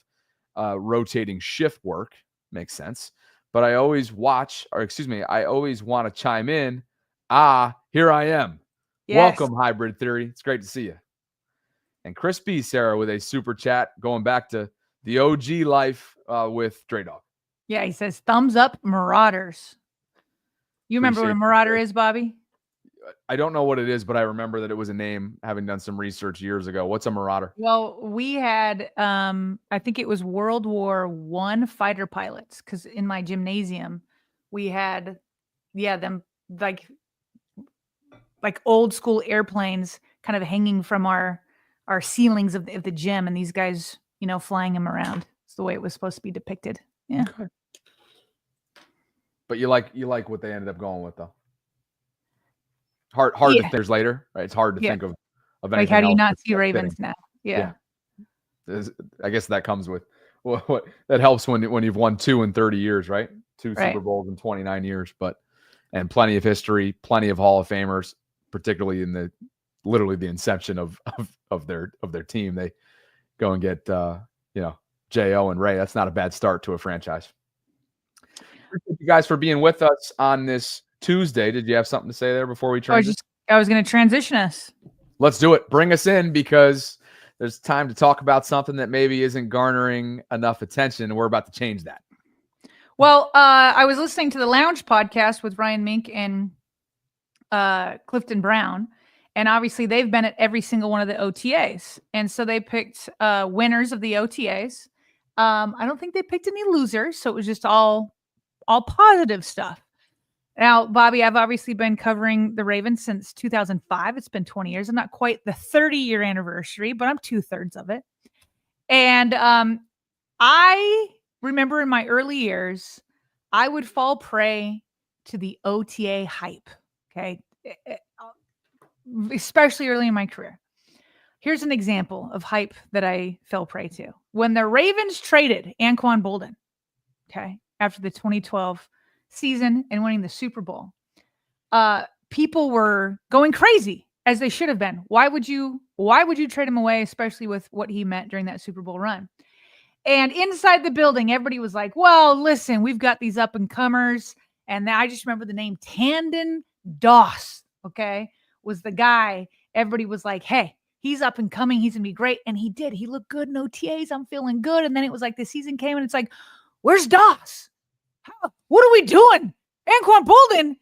rotating shift work. Makes sense. But I always I always want to chime in. Here I am. Yes. Welcome, Hybrid Theory. It's great to see you. And Chris B. Sarah with a super chat going back to the OG life with Dre Dog. Yeah, he says, thumbs up, Marauders. You remember what a Marauder is, Bobby? I don't know what it is, but I remember that it was a name, having done some research years ago. What's a Marauder? Well, we had, I think it was World War I fighter pilots, because in my gymnasium, we had, them like old school airplanes kind of hanging from our ceilings of the gym, and these guys, flying them around. It's the way it was supposed to be depicted. Yeah. Okay. But you like what they ended up going with, though. Hard to think years later, right? It's hard to think of anything. Like, how do you not see Ravens now? Yeah. I guess that comes with what that helps when you've won 2 in 30 years, right? 2 Super Bowls in 29 years, and plenty of history, plenty of Hall of Famers, particularly in literally the inception of their team. They go and get J.O. and Ray. That's not a bad start to a franchise. Thank you guys for being with us on this Tuesday. Did you have something to say there before we transition? I was going to transition us. Let's do it. Bring us in, because there's time to talk about something that maybe isn't garnering enough attention, and we're about to change that. Well, I was listening to the Lounge podcast with Ryan Mink and Clifton Brown, and obviously they've been at every single one of the OTAs, and so they picked winners of the OTAs. I don't think they picked any losers, so it was just all positive stuff. Now, Bobby, I've obviously been covering the Ravens since 2005. It's been 20 years. I'm not quite the 30-year anniversary, but I'm 2/3 of it. And I remember in my early years, I would fall prey to the OTA hype, okay? Especially early in my career. Here's an example of hype that I fell prey to. When the Ravens traded Anquan Boldin, okay, after the 2012 season and winning the Super Bowl, people were going crazy, as they should have been. Why would you trade him away, especially with what he meant during that Super Bowl run? And inside the building, everybody was like, well, listen, we've got these up and comers. And I just remember the name Tandon Doss, okay, was the guy. Everybody was like, hey, he's up and coming. He's going to be great. And he did. He looked good in OTAs. I'm feeling good. And then it was like the season came and it's like, where's Doss? What are we doing? Anquan Boldin,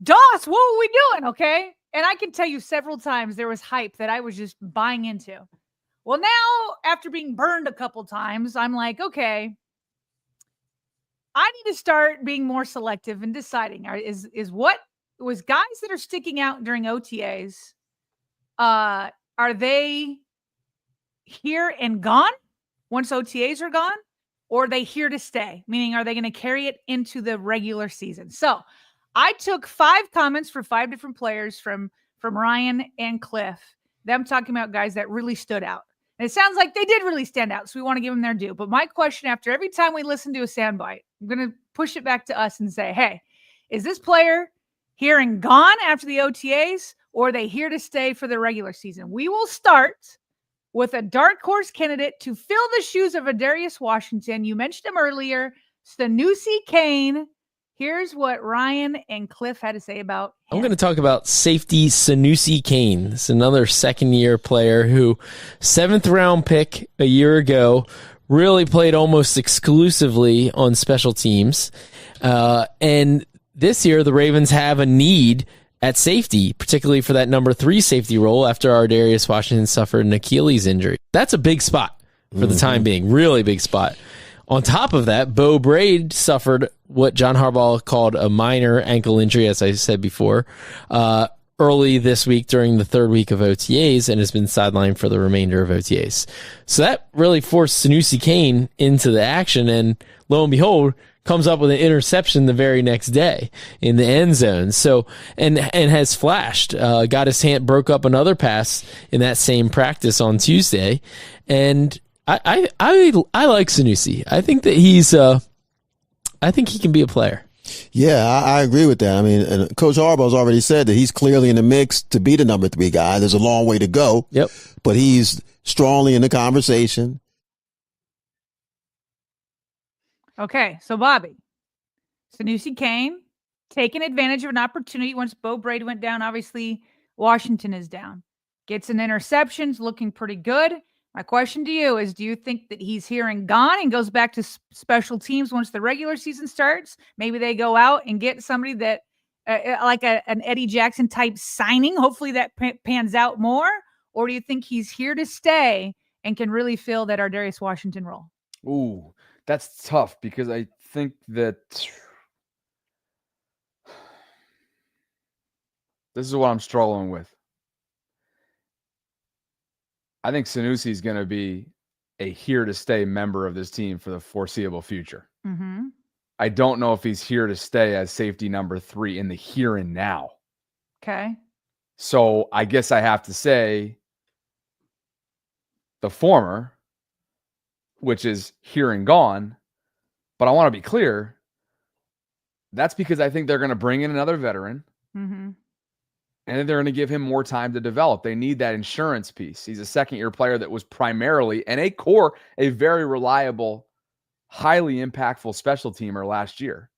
Doss, what were we doing? Okay. And I can tell you several times there was hype that I was just buying into. Well, now after being burned a couple times, I'm like, okay, I need to start being more selective and deciding is what was guys that are sticking out during OTAs. Are they here and gone? once OTAs are gone, or are they here to stay? Meaning, are they going to carry it into the regular season? So I took 5 comments for 5 different players from Ryan and Cliff, them talking about guys that really stood out. And it sounds like they did really stand out, so we want to give them their due. But my question after every time we listen to a soundbite, I'm going to push it back to us and say, hey, is this player here and gone after the OTAs, or are they here to stay for the regular season? We will start with a dark horse candidate to fill the shoes of Adarius Washington. You mentioned him earlier, Sanusi Kane. Here's what Ryan and Cliff had to say about him. I'm going to talk about safety Sanusi Kane. It's another second-year player who 7th-round pick a year ago, really played almost exclusively on special teams. And this year, the Ravens have a need at safety, particularly for that number 3 safety role after Adarius Washington suffered an Achilles injury. That's a big spot for the time being, really big spot. On top of that, Bo Braid suffered what John Harbaugh called a minor ankle injury, as I said before, early this week during the 3rd week of OTAs and has been sidelined for the remainder of OTAs. So that really forced Sanusi Kane into the action, and lo and behold, comes up with an interception the very next day in the end zone. So, and has flashed, got his hand, broke up another pass in that same practice on Tuesday. And I like Sanusi. I think that I think he can be a player. Yeah, I agree with that. I mean, and Coach Harbaugh's already said that he's clearly in the mix to be the number 3 guy. There's a long way to go. Yep. But he's strongly in the conversation. Okay, so Bobby, Sanusi Kane taking advantage of an opportunity once Bo Braid went down. Obviously, Washington is down. Gets an interception, looking pretty good. My question to you is, do you think that he's here and gone and goes back to special teams once the regular season starts? Maybe they go out and get somebody that like an Eddie Jackson type signing. Hopefully that pans out more. Or do you think he's here to stay and can really fill that Adarius Washington role? Ooh, that's tough because I think that this is what I'm struggling with. I think Sanusi is going to be a here-to-stay member of this team for the foreseeable future. Mm-hmm. I don't know if he's here to stay as safety number 3 in the here and now. Okay. So I guess I have to say the former, which is here and gone. But I want to be clear. That's because I think they're going to bring in another veteran. Mm-hmm. And then they're going to give him more time to develop. They need that insurance piece. He's a second-year player that was primarily and a very reliable, highly impactful special teamer last year.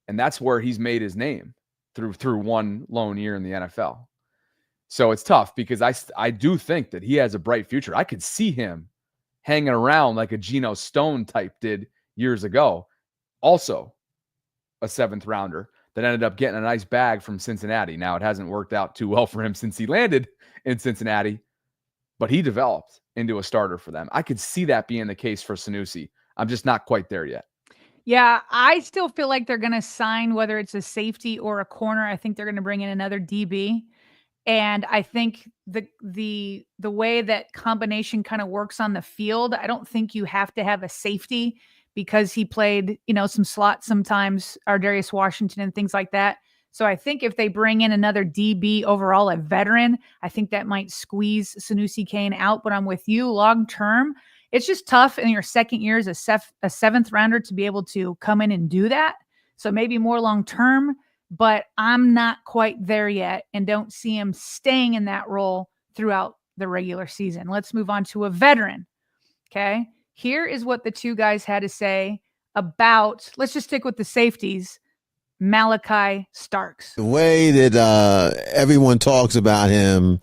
And that's where he's made his name through one lone year in the NFL. So it's tough because I do think that he has a bright future. I could see him hanging around like a Geno Stone type did years ago. Also a 7th rounder that ended up getting a nice bag from Cincinnati. Now, it hasn't worked out too well for him since he landed in Cincinnati, but he developed into a starter for them. I could see that being the case for Sanusi. I'm just not quite there yet. Yeah, I still feel like they're going to sign, whether it's a safety or a corner. I think they're going to bring in another DB. And I think the way that combination kind of works on the field, I don't think you have to have a safety because he played, some slots sometimes, Adarius Washington and things like that. So I think if they bring in another DB overall, a veteran, I think that might squeeze Sanusi Kane out. But I'm with you long term. It's just tough in your second year as a 7th rounder to be able to come in and do that. So maybe more long term, but I'm not quite there yet and don't see him staying in that role throughout the regular season. Let's move on to a veteran. Okay. Here is what the 2 guys had to say about, let's just stick with the safeties, Malachi Starks. The way that everyone talks about him,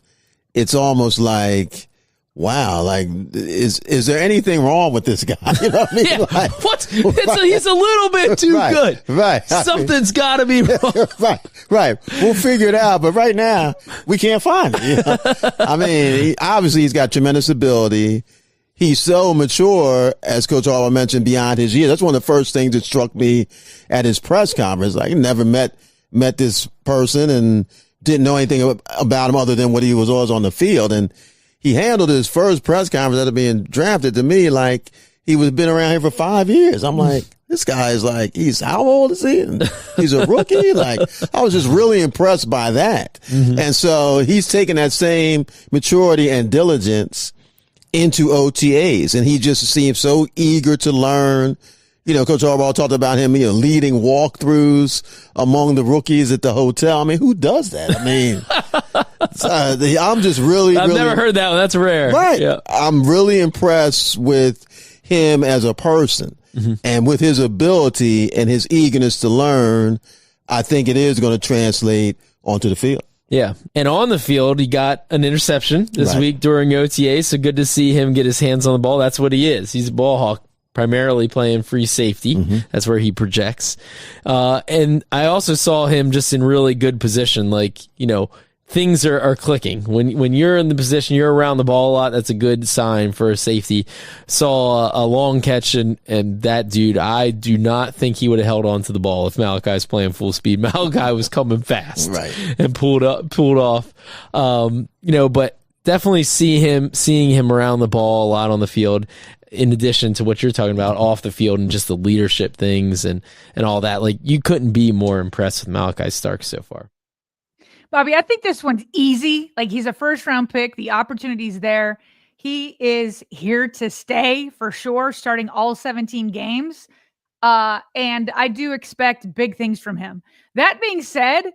it's almost like, wow, like, is there anything wrong with this guy? You know what I mean? Yeah. Like, What? He's a little bit too good. Right. Something's got to be wrong. Right. We'll figure it out. But right now, we can't find it. I mean, obviously, he's got tremendous ability. He's so mature, as Coach Harbaugh mentioned, beyond his years. That's one of the first things that struck me at his press conference. Like, he never met this person and didn't know anything about him other than what he was always on the field. And he handled his first press conference after being drafted to me like he was been around here for 5 years. I'm like, this guy is like, he's how old is he? And he's a rookie. Like, I was just really impressed by that. And so he's taken that same maturity and diligence into OTAs, and he just seems so eager to learn. You know, Coach Harbaugh talked about him, leading walkthroughs among the rookies at the hotel. I mean, who does that? I mean, I'm just I've never heard that one. That's rare. Right. Yeah. I'm really impressed with him as a person and with his ability and his eagerness to learn. I think it is going to translate onto the field. Yeah. And on the field, he got an interception this week during OTA. So good to see him get his hands on the ball. That's what he is. He's a ball hawk, primarily playing free safety. That's where he projects. And I also saw him just in really good position. Like, things are clicking. When you're in the position, you're around the ball a lot, that's a good sign for a safety. Saw a long catch, and that dude, I do not think he would have held on to the ball if Malachi's playing full speed. Malachi was coming fast and pulled off. But definitely seeing him around the ball a lot on the field, in addition to what you're talking about off the field and just the leadership things and all that. Like, you couldn't be more impressed with Malachi Starks so far. Bobby, I think this one's easy. Like, he's a first-round pick. The opportunity's there. He is here to stay for sure, starting all 17 games. And I do expect big things from him. That being said,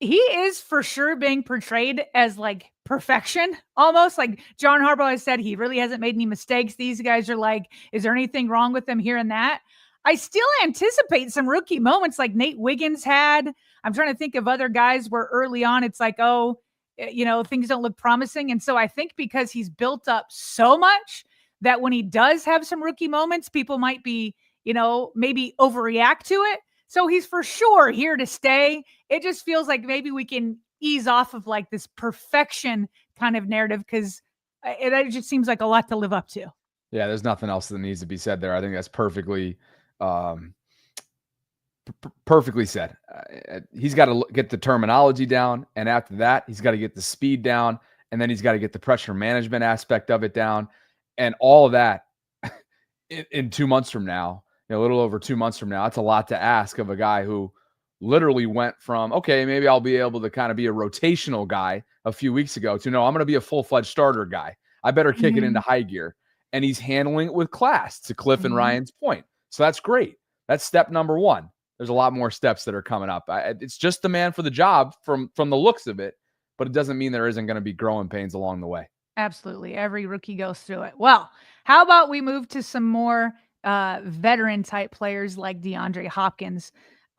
he is for sure being portrayed as like perfection, almost. Like John Harbaugh has said, he really hasn't made any mistakes. These guys are like, is there anything wrong with him here and that? I still anticipate some rookie moments like Nate Wiggins had. I'm trying to think of other guys where early on it's like, things don't look promising. And so I think because he's built up so much that when he does have some rookie moments, people might be, maybe overreact to it. So he's for sure here to stay. It just feels like maybe we can ease off of like this perfection kind of narrative, because it just seems like a lot to live up to. Yeah, there's nothing else that needs to be said there. I think that's perfectly said. He's got to get the terminology down, and after that, he's got to get the speed down, and then he's got to get the pressure management aspect of it down, and all of that in 2 months from now, a little over 2 months from now. That's a lot to ask of a guy who literally went from, okay, maybe I'll be able to kind of be a rotational guy a few weeks ago to, no, I'm going to be a full-fledged starter guy. I better kick it into high gear. And he's handling it with class, to Cliff and Ryan's point. So that's great. That's step number one. There's a lot more steps that are coming up. It's just the man for the job from the looks of it, but it doesn't mean there isn't going to be growing pains along the way. Absolutely. Every rookie goes through it. Well, how about we move to some more veteran type players like DeAndre Hopkins?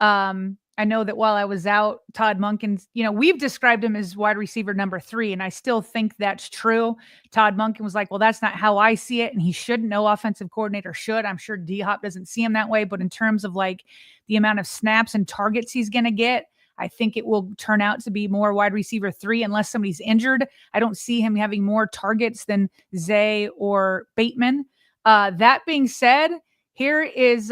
I know that while I was out, Todd Monken, we've described him as wide receiver number 3, and I still think that's true. Todd Monken was like, well, that's not how I see it, and he shouldn't. No offensive coordinator should. I'm sure D-Hop doesn't see him that way, but in terms of like the amount of snaps and targets he's going to get, I think it will turn out to be more wide receiver 3 unless somebody's injured. I don't see him having more targets than Zay or Bateman. That being said, here is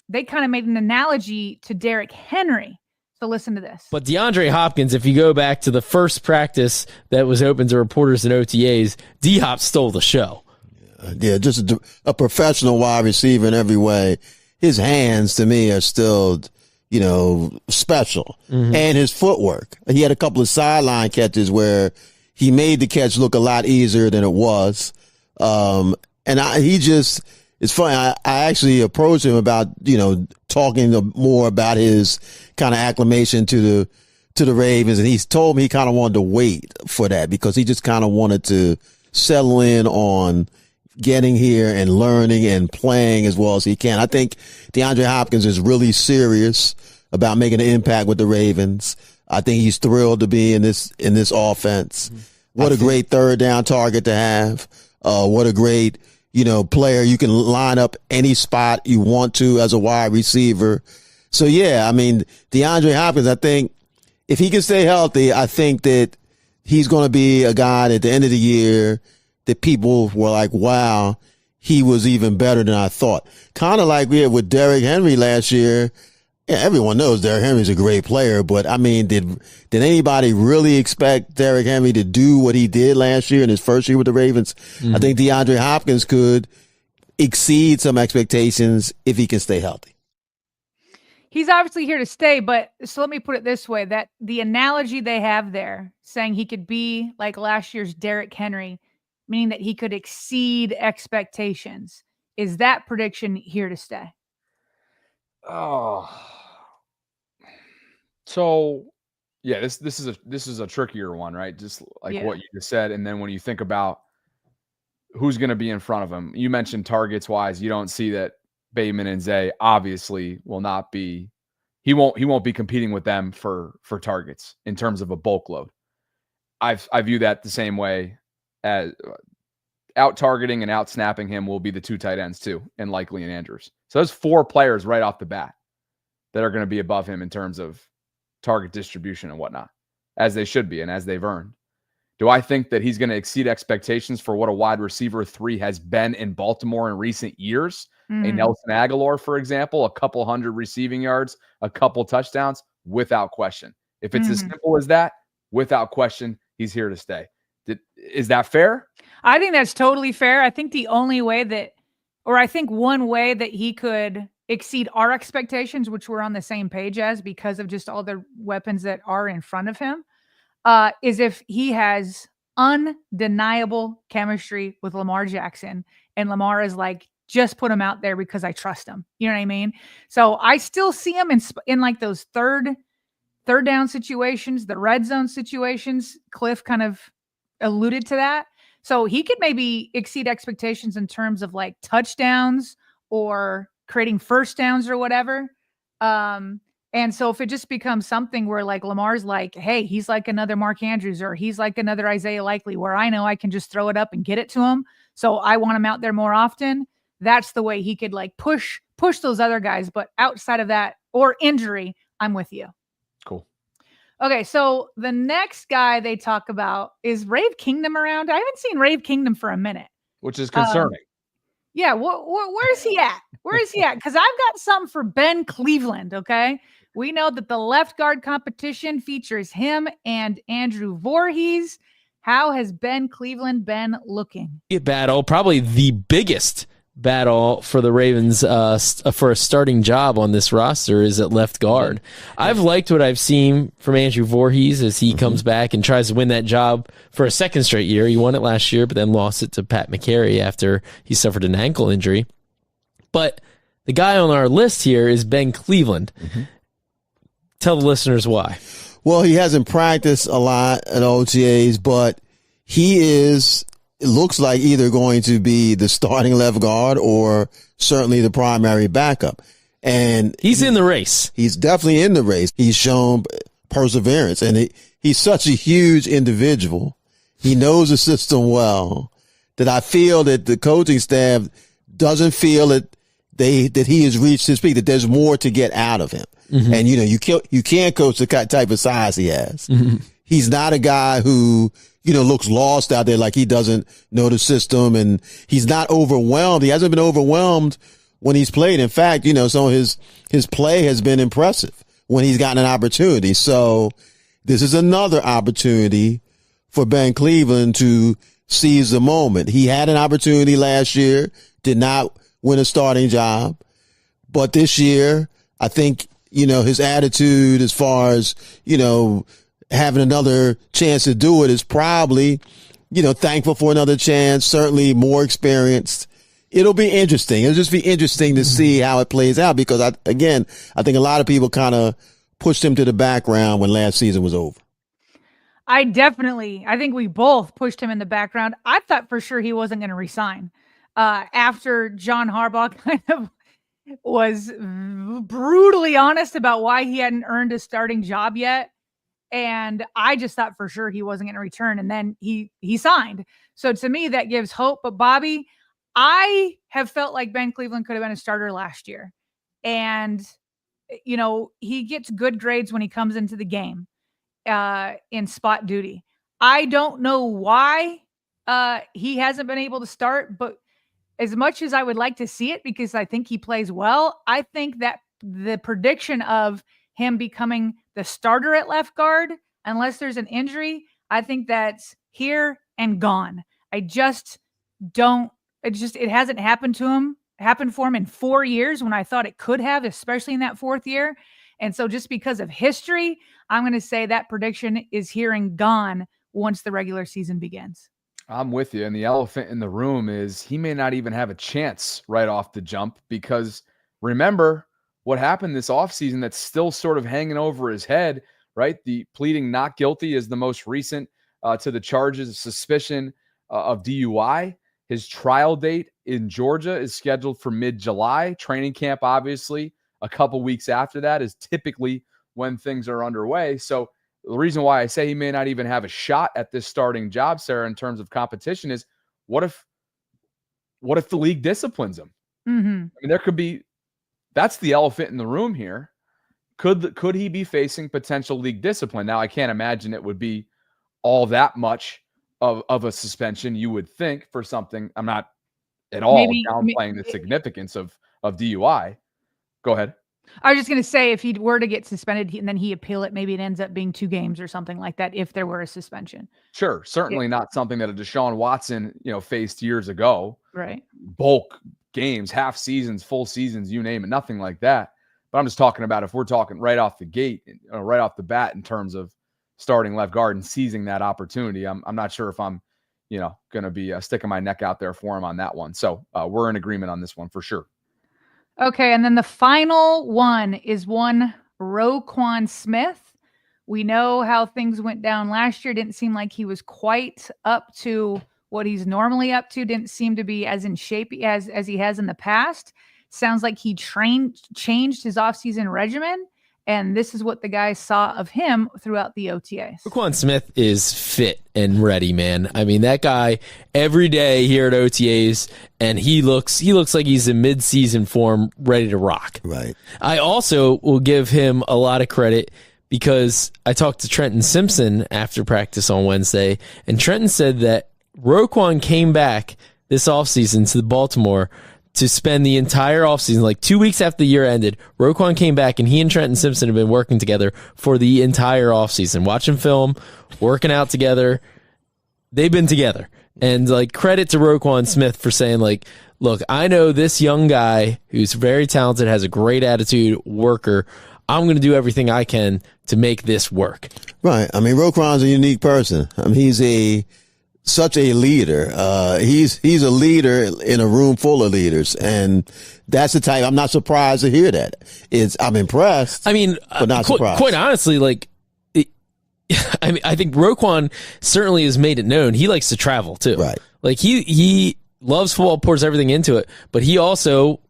they kind of made an analogy to Derrick Henry. So listen to this. But DeAndre Hopkins, if you go back to the first practice that was open to reporters and OTAs, D-Hop stole the show. Yeah, just a professional wide receiver in every way. His hands, to me, are still, special. And his footwork. He had a couple of sideline catches where he made the catch look a lot easier than it was. It's funny. I actually approached him about, talking more about his kind of acclimation to the Ravens. And he's told me he kind of wanted to wait for that because he just kind of wanted to settle in on getting here and learning and playing as well as he can. I think DeAndre Hopkins is really serious about making an impact with the Ravens. I think he's thrilled to be in this offense. What a great third down target to have. What a great, player. You can line up any spot you want to as a wide receiver. So, yeah, I mean, DeAndre Hopkins, I think if he can stay healthy, I think that he's going to be a guy at the end of the year that people were like, wow, he was even better than I thought. Kind of like we had with Derrick Henry last year. Yeah, everyone knows Derrick Henry's a great player, but I mean, did anybody really expect Derrick Henry to do what he did last year in his first year with the Ravens? I think DeAndre Hopkins could exceed some expectations if he can stay healthy. He's obviously here to stay, but so let me put it this way, that the analogy they have there saying he could be like last year's Derrick Henry, meaning that he could exceed expectations. Is that prediction here to stay? Oh, so yeah, this is a trickier one, right? Just like what you just said, and then when you think about who's going to be in front of him, you mentioned targets wise, you don't see that Bateman and Zay obviously will not be. He won't be competing with them for targets in terms of a bulk load. I view that the same way as out targeting and out snapping him will be the two tight ends too, and likely in Andrews. So there's 4 players right off the bat that are going to be above him in terms of target distribution and whatnot, as they should be and as they've earned. Do I think that he's going to exceed expectations for what a wide receiver 3 has been in Baltimore in recent years? A Nelson Aguilar, for example, a couple hundred receiving yards, a couple touchdowns, without question. If it's as simple as that, without question, he's here to stay. Is that fair? I think that's totally fair. I think the only way that, or I think one way that he could exceed our expectations, which we're on the same page as because of just all the weapons that are in front of him, is if he has undeniable chemistry with Lamar Jackson, and Lamar is like, just put him out there because I trust him. You know what I mean? So I still see him in like those third down situations, the red zone situations. Cliff kind of alluded to that. So he could maybe exceed expectations in terms of like touchdowns or creating first downs or whatever. And so if it just becomes something where like Lamar's like, hey, he's like another Mark Andrews or he's like another Isaiah Likely, where I know I can just throw it up and get it to him. So I want him out there more often. That's the way he could like push those other guys. But outside of that or injury, I'm with you. Cool. Okay, so the next guy they talk about is Rave Kingdom around. I haven't seen Rave Kingdom for a minute. Which is concerning. Yeah, where is he at? Where is he at? Because I've got something for Ben Cleveland, okay? We know that the left guard competition features him and Andrew Voorhees. How has Ben Cleveland been looking? Battle, probably the biggest battle for the Ravens for a starting job on this roster is at left guard. I've liked what I've seen from Andrew Voorhees as he comes back and tries to win that job for a second straight year. He won it last year, but then lost it to Pat McCary after he suffered an ankle injury. But the guy on our list here is Ben Cleveland. Tell the listeners why. Well, he hasn't practiced a lot at OTAs, but he is, it looks like, either going to be the starting left guard or certainly the primary backup. And he's in the race. He's definitely in the race. He's shown perseverance, and he's such a huge individual. He knows the system well that I feel that the coaching staff doesn't feel that he has reached his peak, that there's more to get out of him. And, you know, you can't coach the type of size he has. He's not a guy who, you know, looks lost out there like he doesn't know the system, and he's not overwhelmed. He hasn't been overwhelmed when he's played. In fact, you know, some of his play has been impressive when he's gotten an opportunity. So this is another opportunity for Ben Cleveland to seize the moment. He had an opportunity last year, did not win a starting job. But this year, I think, you know, his attitude as far as, you know, having another chance to do it is probably, you know, thankful for another chance, certainly more experienced. It'll be interesting. It'll just be interesting to see how it plays out because, I think a lot of people kind of pushed him to the background when last season was over. I think we both pushed him in the background. I thought for sure he wasn't going to resign after John Harbaugh kind of was brutally honest about why he hadn't earned a starting job yet. And I just thought for sure he wasn't going to return. And then he signed. So to me, that gives hope. But Bobby, I have felt like Ben Cleveland could have been a starter last year. And, you know, he gets good grades when he comes into the game in spot duty. I don't know why he hasn't been able to start, but as much as I would like to see it, because I think he plays well, I think that the prediction of him becoming the starter at left guard, unless there's an injury, I think that's here and gone. I just don't. It hasn't happened for him in 4 years when I thought it could have, especially in that fourth year. And so just because of history, I'm going to say that prediction is here and gone once the regular season begins. I'm with you. And the elephant in the room is he may not even have a chance right off the jump, because remember what happened this offseason that's still sort of hanging over his head, right? The pleading not guilty is the most recent to the charges of suspicion of DUI. His trial date in Georgia is scheduled for mid-July. Training camp, obviously, a couple weeks after that is typically when things are underway. So the reason why I say he may not even have a shot at this starting job, Sarah, in terms of competition is what if the league disciplines him? Mm-hmm. I mean, there could be, that's the elephant in the room here. Could he be facing potential league discipline? Now, I can't imagine it would be all that much of a suspension, you would think, for something. I'm not at all downplaying the significance of DUI. Go ahead. I was just going to say, if he were to get suspended and then he appeal it, maybe it ends up being 2 games or something like that if there were a suspension. Sure. Certainly not something that a Deshaun Watson, faced years ago. Right. Bulk games, half seasons, full seasons, you name it, nothing like that. But I'm just talking about if we're talking right off the gate, right off the bat in terms of starting left guard and seizing that opportunity. I'm not sure if I'm, going to be sticking my neck out there for him on that one. So we're in agreement on this one for sure. Okay, and then the final one is one Roquan Smith. We know how things went down last year. Didn't seem like he was quite up to what he's normally up to. Didn't seem to be as in shape as he has in the past. Sounds like he changed his offseason regimen, and this is what the guys saw of him throughout the OTAs. Roquan Smith is fit and ready, man. I mean, that guy every day here at OTAs, and he looks like he's in mid-season form, ready to rock. Right. I also will give him a lot of credit because I talked to Trenton Simpson after practice on Wednesday, and Trenton said that Roquan came back this offseason to Baltimore to spend the entire offseason, like 2 weeks after the year ended. Roquan came back, and he and Trenton Simpson have been working together for the entire offseason, watching film, working out together. They've been together. And credit to Roquan Smith for saying, look, I know this young guy who's very talented, has a great attitude, worker. I'm going to do everything I can to make this work. Right. I mean, Roquan's a unique person. I mean, he's such a leader. He's a leader in a room full of leaders, and that's the type. I'm not surprised to hear that. I'm impressed. I mean, but not surprised. Quite honestly, I think Roquan certainly has made it known he likes to travel too. Right. He loves football, pours everything into it, but he also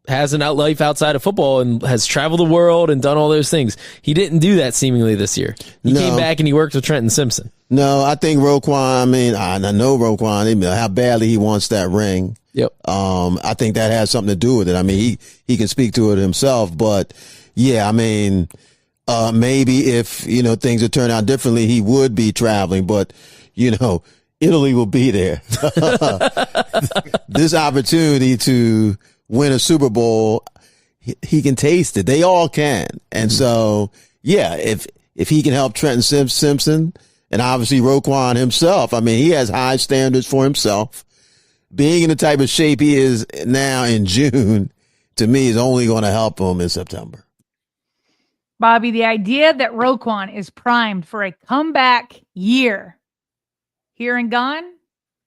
has an life outside of football and has traveled the world and done all those things. He didn't do that seemingly this year. He came back and he worked with Trenton Simpson. No, I think Roquan, I know Roquan, how badly he wants that ring. Yep. I think that has something to do with it. I mean, he can speak to it himself, but yeah, maybe if, things would turn out differently, he would be traveling, but, Italy will be there. This opportunity to win a Super Bowl, he can taste it. They all can. And so, yeah, if he can help Trenton Simpson and obviously Roquan himself, he has high standards for himself. Being in the type of shape he is now in June, to me, is only going to help him in September. Bobby, the idea that Roquan is primed for a comeback year, here and gone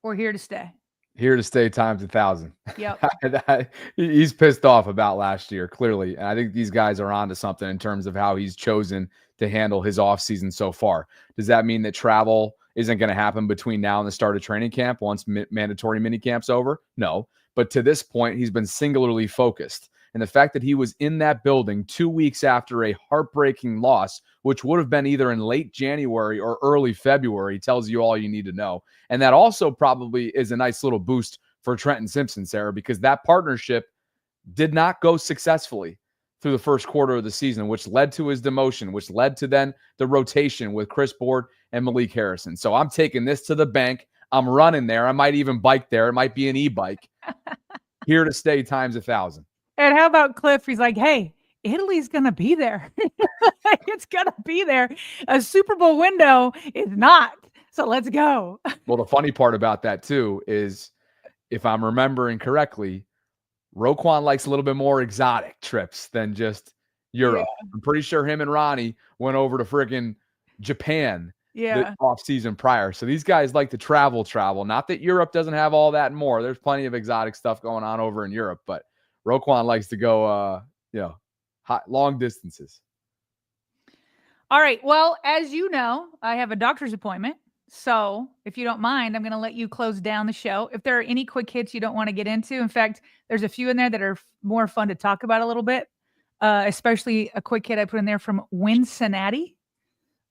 or here to stay? Here to stay times 1,000. Yep. He's pissed off about last year, clearly. And I think these guys are onto something in terms of how he's chosen to handle his offseason so far. Does that mean that travel isn't going to happen between now and the start of training camp once mandatory minicamp's over? No. But to this point, he's been singularly focused. And the fact that he was in that building 2 weeks after a heartbreaking loss, which would have been either in late January or early February, tells you all you need to know. And that also probably is a nice little boost for Trenton Simpson, Sarah, because that partnership did not go successfully through the first quarter of the season, which led to his demotion, which led to then the rotation with Chris Board and Malik Harrison. So I'm taking this to the bank. I'm running there. I might even bike there. It might be an e-bike. Here to stay times 1,000. And how about Cliff? He's like, hey, Italy's going to be there. It's going to be there. A Super Bowl window is not. So let's go. Well, the funny part about that, too, is if I'm remembering correctly, Roquan likes a little bit more exotic trips than just Europe. Yeah. I'm pretty sure him and Ronnie went over to friggin' Japan the off-season prior. So these guys like to travel. Not that Europe doesn't have all that and more. There's plenty of exotic stuff going on over in Europe, but Roquan likes to go, long distances. All right. Well, as you know, I have a doctor's appointment. So if you don't mind, I'm going to let you close down the show. If there are any quick hits you don't want to get into, in fact, there's a few in there that are more fun to talk about a little bit, especially a quick hit I put in there from Cincinnati.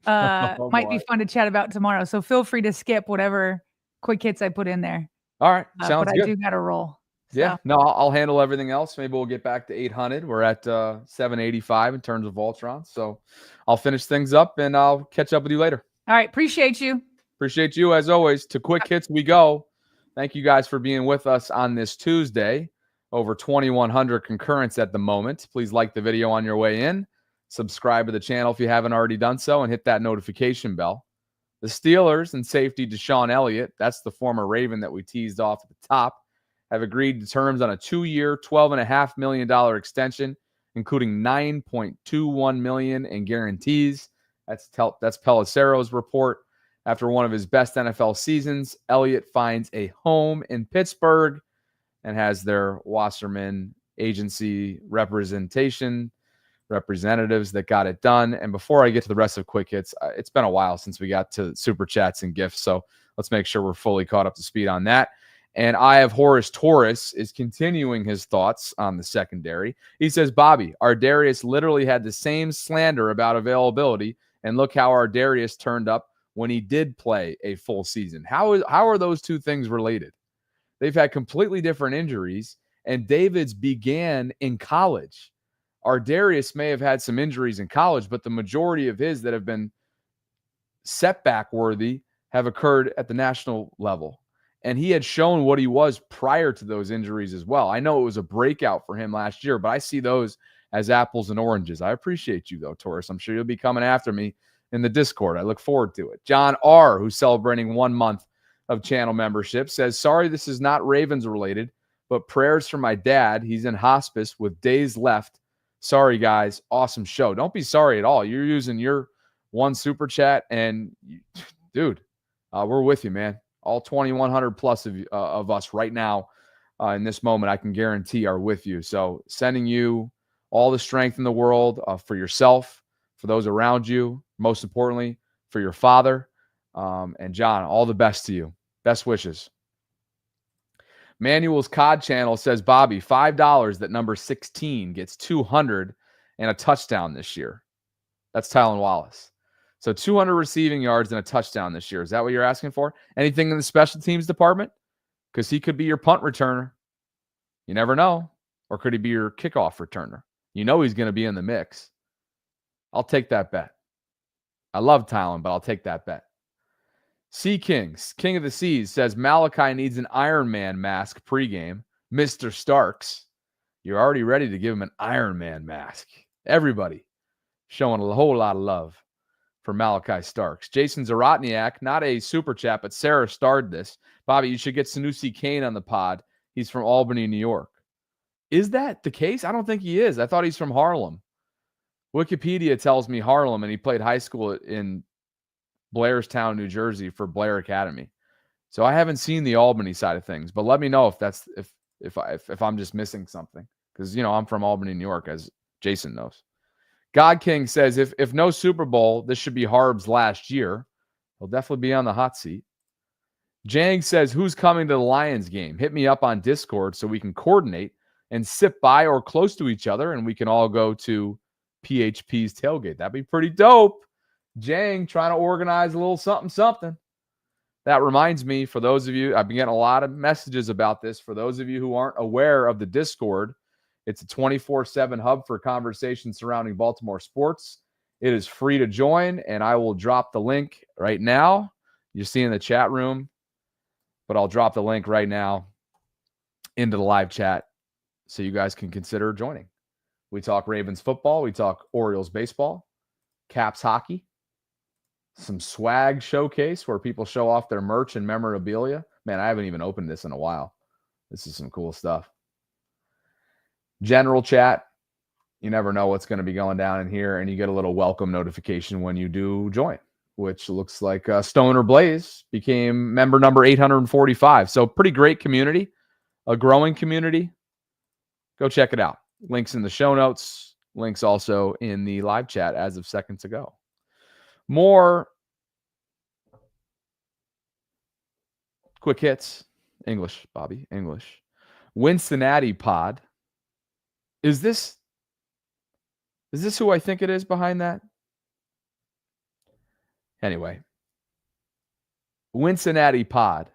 Might be fun to chat about tomorrow. So feel free to skip whatever quick hits I put in there. All right. Sounds good. I do got to roll. So. Yeah. No, I'll handle everything else. Maybe we'll get back to 800. We're at 785 in terms of Voltron. So I'll finish things up and I'll catch up with you later. All right. Appreciate you. Appreciate you as always. To quick hits we go. Thank you guys for being with us on this Tuesday. Over 2,100 concurrents at the moment. Please like the video on your way in. Subscribe to the channel if you haven't already done so, and hit that notification bell. The Steelers and safety Deshaun Elliott, that's the former Raven that we teased off at the top, have agreed to terms on a 2-year, $12.5 million extension, including $9.21 million in guarantees. That's Pelissero's report. After one of his best NFL seasons, Elliott finds a home in Pittsburgh and has their Wasserman agency representatives that got it done. And before I get to the rest of quick hits, it's been a while since we got to super chats and gifts, so let's make sure we're fully caught up to speed on that. And I have Horace Torres is continuing his thoughts on the secondary. He says, Bobby, Ardarius literally had the same slander about availability, and look how Ardarius turned up when he did play a full season. How are those two things related? They've had completely different injuries, and David's began in college. Ardarius may have had some injuries in college, but the majority of his that have been setback worthy have occurred at the national level. And he had shown what he was prior to those injuries as well. I know it was a breakout for him last year, but I see those as apples and oranges. I appreciate you, though, Taurus. I'm sure you'll be coming after me in the Discord. I look forward to it. John R., who's celebrating 1 month of channel membership, says, sorry, this is not Ravens related, but prayers for my dad. He's in hospice with days left. Sorry, guys. Awesome show. Don't be sorry at all. You're using your one super chat, and dude, we're with you, man. All 2,100 plus of us right now in this moment, I can guarantee are with you. So sending you all the strength in the world for yourself, for those around you, most importantly, for your father. And John, all the best to you. Best wishes. Manuel's COD channel says, Bobby, $5 that number 16 gets 200 and a touchdown this year. That's Tylan Wallace. So 200 receiving yards and a touchdown this year. Is that what you're asking for? Anything in the special teams department? Because he could be your punt returner. You never know. Or could he be your kickoff returner? You know he's going to be in the mix. I'll take that bet. I love Tylan, but I'll take that bet. Sea Kings, King of the Seas, says Malachi needs an Iron Man mask pregame. Mr. Starks, you're already ready to give him an Iron Man mask. Everybody showing a whole lot of love for Malachi Starks. Jason Zarotniak, not a super chat, but Sarah starred this. Bobby, you should get Sanusi Kane on the pod. He's from Albany, New York. Is that the case? I don't think he is. I thought he's from Harlem. Wikipedia tells me Harlem, and he played high school in Blairstown, New Jersey for Blair Academy. So I haven't seen the Albany side of things, but let me know if that's if I'm just missing something, because I'm from Albany, New York, as Jason knows. God King says if no Super Bowl, this should be Harb's last year. He'll definitely be on the hot seat. Jang says, who's coming to the Lions game? Hit me up on Discord so we can coordinate and sit by or close to each other, and we can all go to PHP's tailgate. That'd be pretty dope. Jang trying to organize a little something. That reminds me, for those of you, I've been getting a lot of messages about this. For those of you who aren't aware of the Discord, it's a 24/7 hub for conversations surrounding Baltimore sports. It is free to join, and I will drop the link right now. You see in the chat room, but I'll drop the link right now into the live chat so you guys can consider joining. We talk Ravens football. We talk Orioles baseball, Caps hockey, some swag showcase where people show off their merch and memorabilia. Man, I haven't even opened this in a while. This is some cool stuff. General chat. You never know what's going to be going down in here, and you get a little welcome notification when you do join, which looks like Stoner Blaze became member number 845. So pretty great community, a growing community. Go check it out. Links in the show notes. Links also in the live chat as of seconds ago. More quick hits. English, Bobby. English. Cincinnati pod. Is this who I think it is behind that? Anyway, Cincinnati pod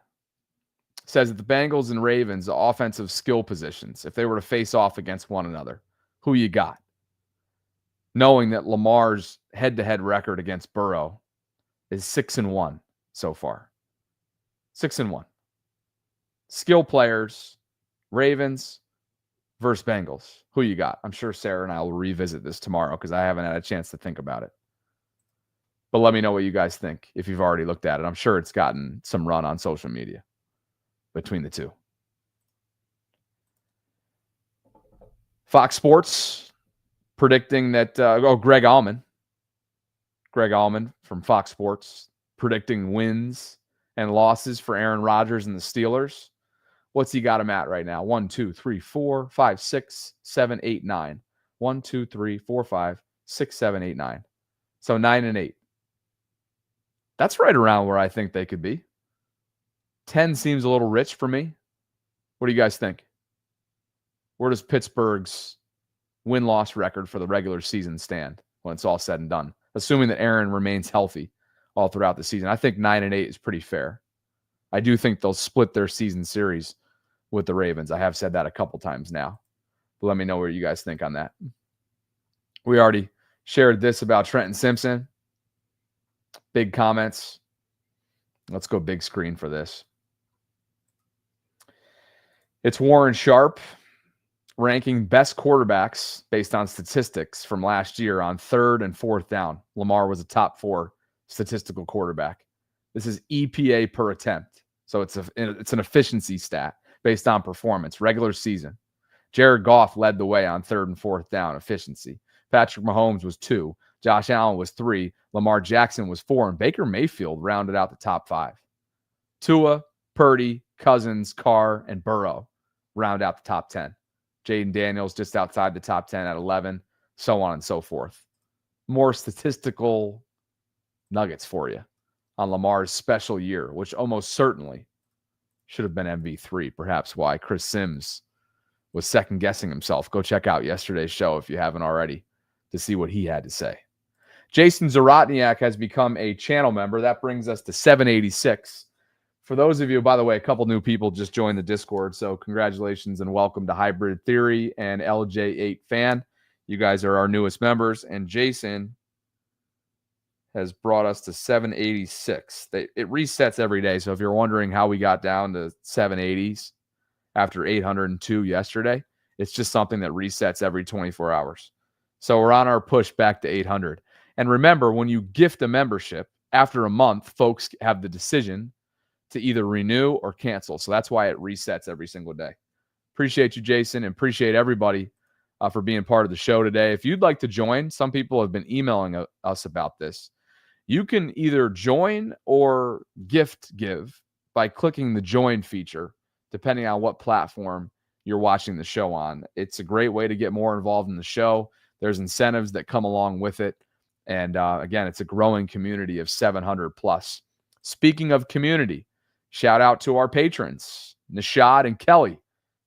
says that the Bengals and Ravens are offensive skill positions. If they were to face off against one another, who you got? Knowing that Lamar's head-to-head record against Burrow is 6-1 so far. 6-1. Skill players, Ravens versus Bengals. Who you got? I'm sure Sarah and I will revisit this tomorrow because I haven't had a chance to think about it. But let me know what you guys think if you've already looked at it. I'm sure it's gotten some run on social media between the two. Fox Sports predicting that, Greg Allman from Fox Sports predicting wins and losses for Aaron Rodgers and the Steelers. What's he got him at right now? 1, 2, 3, 4, 5, 6, 7, 8, 9. 1, 2, 3, 4, 5, 6, 7, 8, 9. So 9-8. That's right around where I think they could be. 10 seems a little rich for me. What do you guys think? Where does Pittsburgh's win-loss record for the regular season stand when it's all said and done? Assuming that Aaron remains healthy all throughout the season. I think 9-8 is pretty fair. I do think they'll split their season series with the Ravens. I have said that a couple times now. But let me know what you guys think on that. We already shared this about Trenton Simpson. Big comments. Let's go big screen for this. It's Warren Sharp ranking best quarterbacks based on statistics from last year on 3rd and 4th down. Lamar was a top 4 statistical quarterback. This is EPA per attempt. So it's an efficiency stat based on performance, regular season. Jared Goff led the way on 3rd and 4th down efficiency. Patrick Mahomes was 2. Josh Allen was 3. Lamar Jackson was 4. And Baker Mayfield rounded out the top 5. Tua, Purdy, Cousins, Carr, and Burrow round out the top 10. Jaden Daniels just outside the top 10 at 11, so on and so forth. More statistical nuggets for you on Lamar's special year, which almost certainly should have been MV3, perhaps why Chris Sims was second-guessing himself. Go check out yesterday's show if you haven't already to see what he had to say. Jason Zaratniak has become a channel member. That brings us to 786. For those of you, by the way, a couple new people just joined the Discord, so congratulations and welcome to Hybrid Theory and LJ8 Fan. You guys are our newest members, and Jason has brought us to 786. It resets every day, so if you're wondering how we got down to 780s after 802 yesterday, it's just something that resets every 24 hours. So we're on our push back to 800. And remember, when you gift a membership, after a month, folks have the decision to either renew or cancel. So that's why it resets every single day. Appreciate you, Jason, and appreciate everybody for being part of the show today. If you'd like to join, some people have been emailing us about this. You can either join or give by clicking the join feature, depending on what platform you're watching the show on. It's a great way to get more involved in the show. There's incentives that come along with it. And again, it's a growing community of 700 plus. Speaking of community, shout out to our patrons, Nishad and Kelly.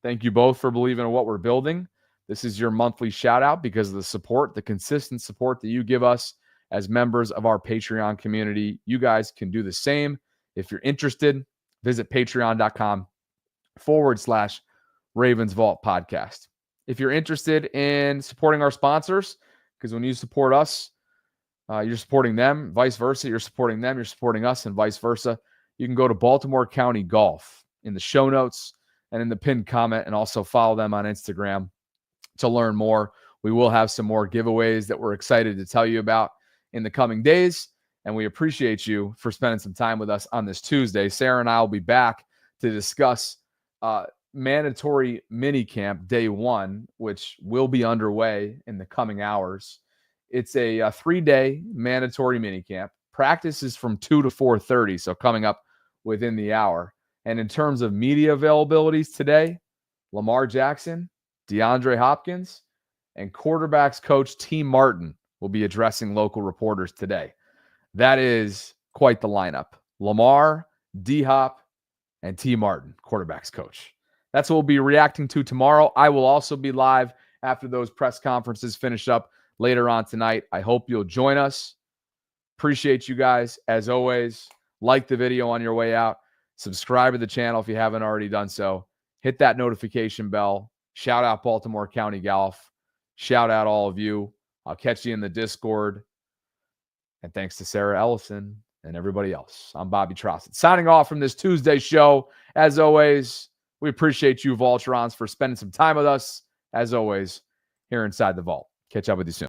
Thank you both for believing in what we're building. This is your monthly shout out because of the support, the consistent support that you give us as members of our Patreon community. You guys can do the same. If you're interested, visit patreon.com/RavensVault podcast. If you're interested in supporting our sponsors, because when you support us, you're supporting them, vice versa. You're supporting them, you're supporting us, and vice versa. You can go to Baltimore County Golf in the show notes and in the pinned comment, and also follow them on Instagram to learn more. We will have some more giveaways that we're excited to tell you about in the coming days. And we appreciate you for spending some time with us on this Tuesday. Sarah and I will be back to discuss mandatory minicamp day 1, which will be underway in the coming hours. It's a 3-day mandatory minicamp. Practice is from 2 to 4:30, so coming up within the hour. And in terms of media availabilities today, Lamar Jackson, DeAndre Hopkins, and quarterbacks coach T. Martin will be addressing local reporters today. That is quite the lineup. Lamar, D-Hop, and T. Martin, quarterbacks coach. That's what we'll be reacting to tomorrow. I will also be live after those press conferences finish up later on tonight. I hope you'll join us. Appreciate you guys. As always, like the video on your way out. Subscribe to the channel if you haven't already done so. Hit that notification bell. Shout out Baltimore County Golf. Shout out all of you. I'll catch you in the Discord. And thanks to Sarah Ellison and everybody else. I'm Bobby Trossett, signing off from this Tuesday show. As always, we appreciate you, Vaultrons, for spending some time with us. As always, here inside the vault. Catch up with you soon.